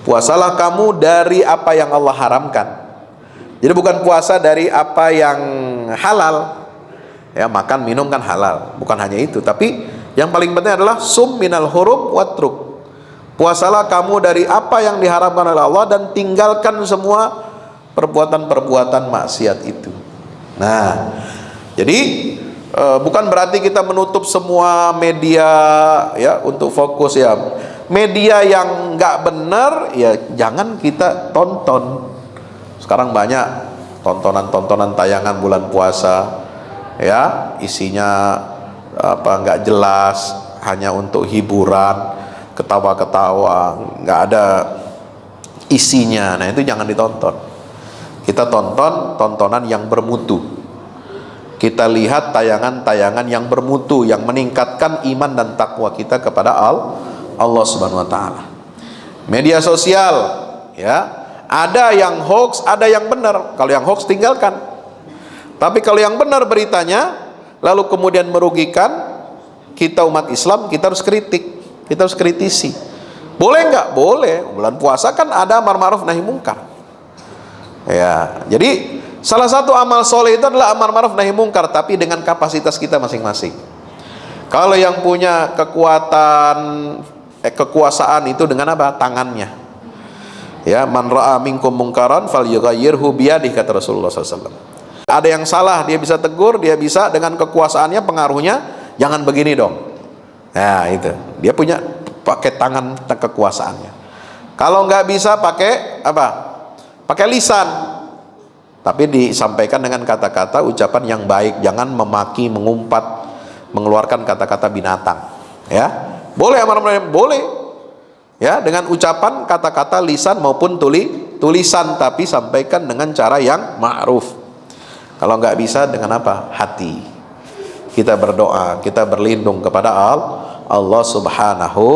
Puasalah kamu dari apa yang Allah haramkan. Jadi bukan puasa dari apa yang halal. Ya, makan minum kan halal, bukan hanya itu, tapi yang paling penting adalah sum minal hurum watruk. Puasalah kamu dari apa yang diharamkan oleh Allah dan tinggalkan semua perbuatan-perbuatan maksiat itu. Nah, jadi bukan berarti kita menutup semua media ya untuk fokus ya. Media yang nggak benar ya jangan kita tonton. Sekarang banyak tontonan-tontonan tayangan bulan puasa ya, isinya nggak jelas, hanya untuk hiburan, ketawa-ketawa, nggak ada isinya. Nah, itu jangan ditonton. Kita tonton tontonan yang bermutu. Kita lihat tayangan-tayangan yang bermutu, yang meningkatkan iman dan takwa kita kepada Allah Subhanahu wa taala. Media sosial ya, ada yang hoax, ada yang benar. Kalau yang hoax tinggalkan. Tapi kalau yang benar beritanya lalu kemudian merugikan kita umat Islam, kita harus kritik, kita harus kritisi. Boleh nggak? Boleh. Bulan puasa kan ada amar ma'ruf nahi mungkar. Ya, jadi salah satu amal soleh itu adalah amar ma'ruf nahi mungkar, tapi dengan kapasitas kita masing-masing. Kalau yang punya kekuasaan itu dengan apa? Tangannya. Ya, man ra'a minkum mungkaran falyughayyirhu biyadihi, kata Rasulullah SAW. Ada yang salah, dia bisa tegur, dia bisa dengan kekuasaannya, pengaruhnya, jangan begini dong. Nah itu, dia punya pakai tangan kekuasaannya. Kalau nggak bisa pakai apa? Pakai lisan. Tapi disampaikan dengan kata-kata ucapan yang baik, jangan memaki, mengumpat, mengeluarkan kata-kata binatang. Ya, boleh amar-ma'ruf, boleh. Ya, dengan ucapan, kata-kata, lisan maupun tulisan, tapi sampaikan dengan cara yang ma'ruf. Kalau nggak bisa, dengan apa? Hati. Kita berdoa, kita berlindung kepada Allah Subhanahu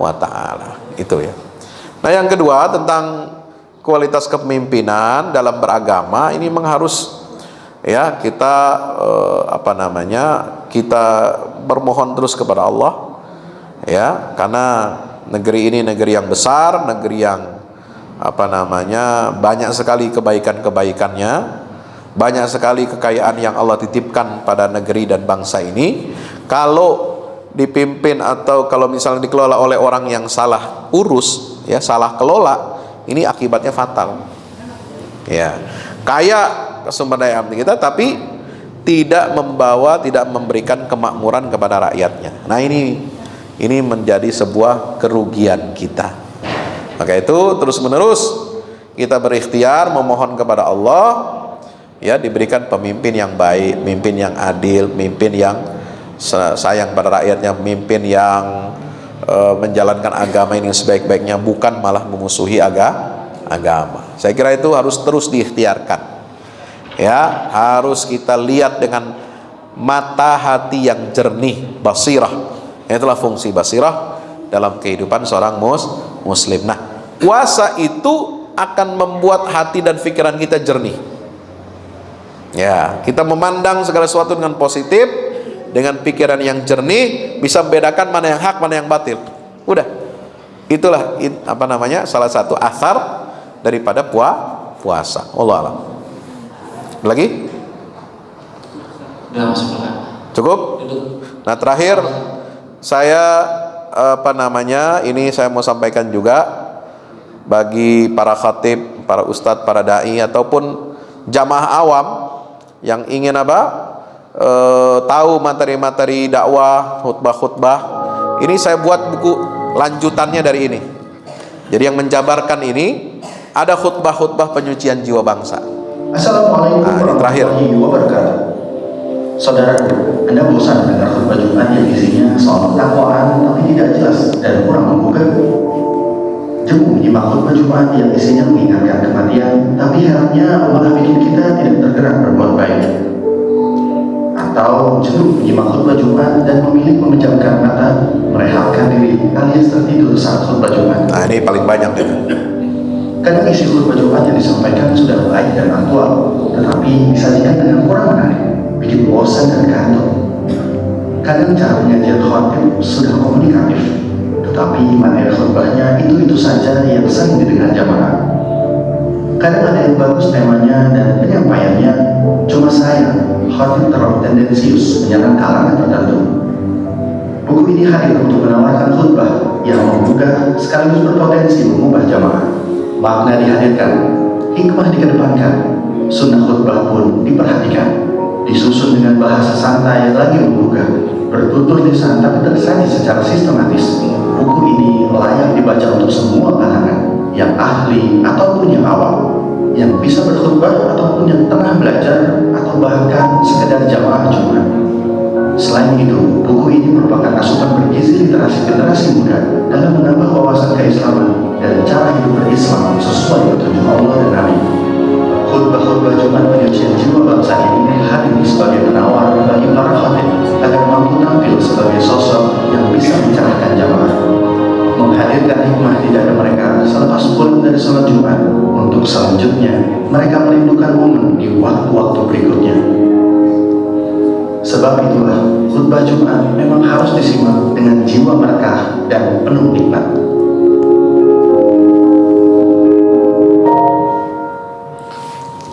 wa ta'ala. Itu ya. Nah, yang kedua tentang kualitas kepemimpinan dalam beragama, ini memang harus ya kita kita bermohon terus kepada Allah ya, karena negeri ini negeri yang besar, negeri yang banyak sekali kebaikan-kebaikannya, banyak sekali kekayaan yang Allah titipkan pada negeri dan bangsa ini. Kalau dipimpin atau kalau misalnya dikelola oleh orang yang salah urus ya, salah kelola, ini akibatnya fatal. Ya, kaya sumber daya alam kita, tapi tidak memberikan kemakmuran kepada rakyatnya. Nah ini menjadi sebuah kerugian kita. Maka itu terus menerus kita berikhtiar memohon kepada Allah ya, diberikan pemimpin yang baik, pemimpin yang adil, pemimpin yang sayang pada rakyatnya, pemimpin yang menjalankan agama ini sebaik-baiknya, bukan malah memusuhi agama. Saya kira itu harus terus diikhtiarkan. Ya, harus kita lihat dengan mata hati yang jernih, basirah. Itulah fungsi basirah dalam kehidupan seorang muslim. Nah, puasa itu akan membuat hati dan pikiran kita jernih. Ya, kita memandang segala sesuatu dengan positif, dengan pikiran yang jernih, bisa membedakan mana yang hak, mana yang batil. Udah, itulah salah satu asar daripada puasa. Allah alam. Lagi? Udah masuk lah. Cukup? Duduk. Nah, terakhir saya ini saya mau sampaikan juga bagi para khatib, para ustadz, para dai ataupun jamaah awam yang ingin tahu materi-materi dakwah, khutbah-khutbah. Ini saya buat buku lanjutannya dari ini. Jadi yang menjabarkan ini ada khutbah-khutbah penyucian jiwa bangsa. Assalamualaikum warahmatullahi wabarakatuh. Saudaraku, Anda bosan dengar khutbah Jumat yang isinya soal takwaan tapi tidak jelas dan kurang membuka? Jemu menyimak khutbah Jumat yang isinya mengingatkan kematian, tapi herannya malah bikin kita tidak tergerak berbuat baik. Atau jenuh menyimak khutbah Jumat dan memilih memejamkan mata, merehatkan diri alias tertidur saat khutbah Jumat. Nah, ini paling banyak itu. Kadang isi khutbah Jumat yang disampaikan sudah baik dan aktual, tetapi disajikan dengan kurang menarik, bikin bosan dan kantuk. Kadang cara penyajian khotib sudah komunikatif, tetapi materi khutbahnya itu saja yang sering didengar jamaah. Kadang ada yang bagus temanya dan penyampaiannya, cuma sayang khotib terlalu tendensius menyerang kalangan tertentu. Buku ini hadir untuk menawarkan khutbah yang membuka sekaligus berpotensi mengubah jamaah. Makna dihadirkan, hikmah dikedepankan, sunnah khutbah pun diperhatikan, disusun dengan bahasa santai lagi membuka, bertutur lisan tapi tersaji secara sistematis. Buku ini layak dibaca untuk semua kalangan, yang ahli ataupun yang awam, yang bisa berkhutbah ataupun yang tengah belajar atau bahkan sekedar jamaah Jumat. Selain itu, buku ini merupakan asupan bergizi literasi generasi muda dalam menambah wawasan keislaman dan cara hidup berislam sesuai petunjuk Allah dan Nabi. Khutbah-khutbah Jumat penyucian jiwa bangsa ini hadir sebagai penawar bagi para khatib agar mampu tampil sebagai sosok yang bisa mencerahkan jamaah, menghadirkan hikmah di dada mereka selepas pulang dari sholat Jumat untuk selanjutnya mereka merindukan momen di waktu-waktu berikutnya. Sebab itulah khutbah Jumat memang harus disimak dengan jiwa berkah dan penuh nikmat.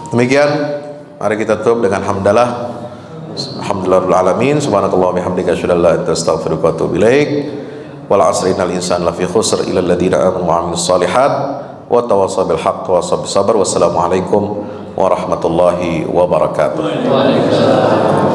Demikian, mari kita tutup dengan hamdalah. Alhamdulillahirabbil alamin, subhanakallah bihamdika asyhadu an la ilaha illa anta astaghfiruka wa atubu ilaik. Wal 'asri innal insana lafi khusr illa alladziina aamanu wa 'amilus shalihat wa tawassaw bil haqqi wa tawassaw bis sabr. Wassalamualaikum warahmatullahi wabarakatuh. Waalaikumsalam.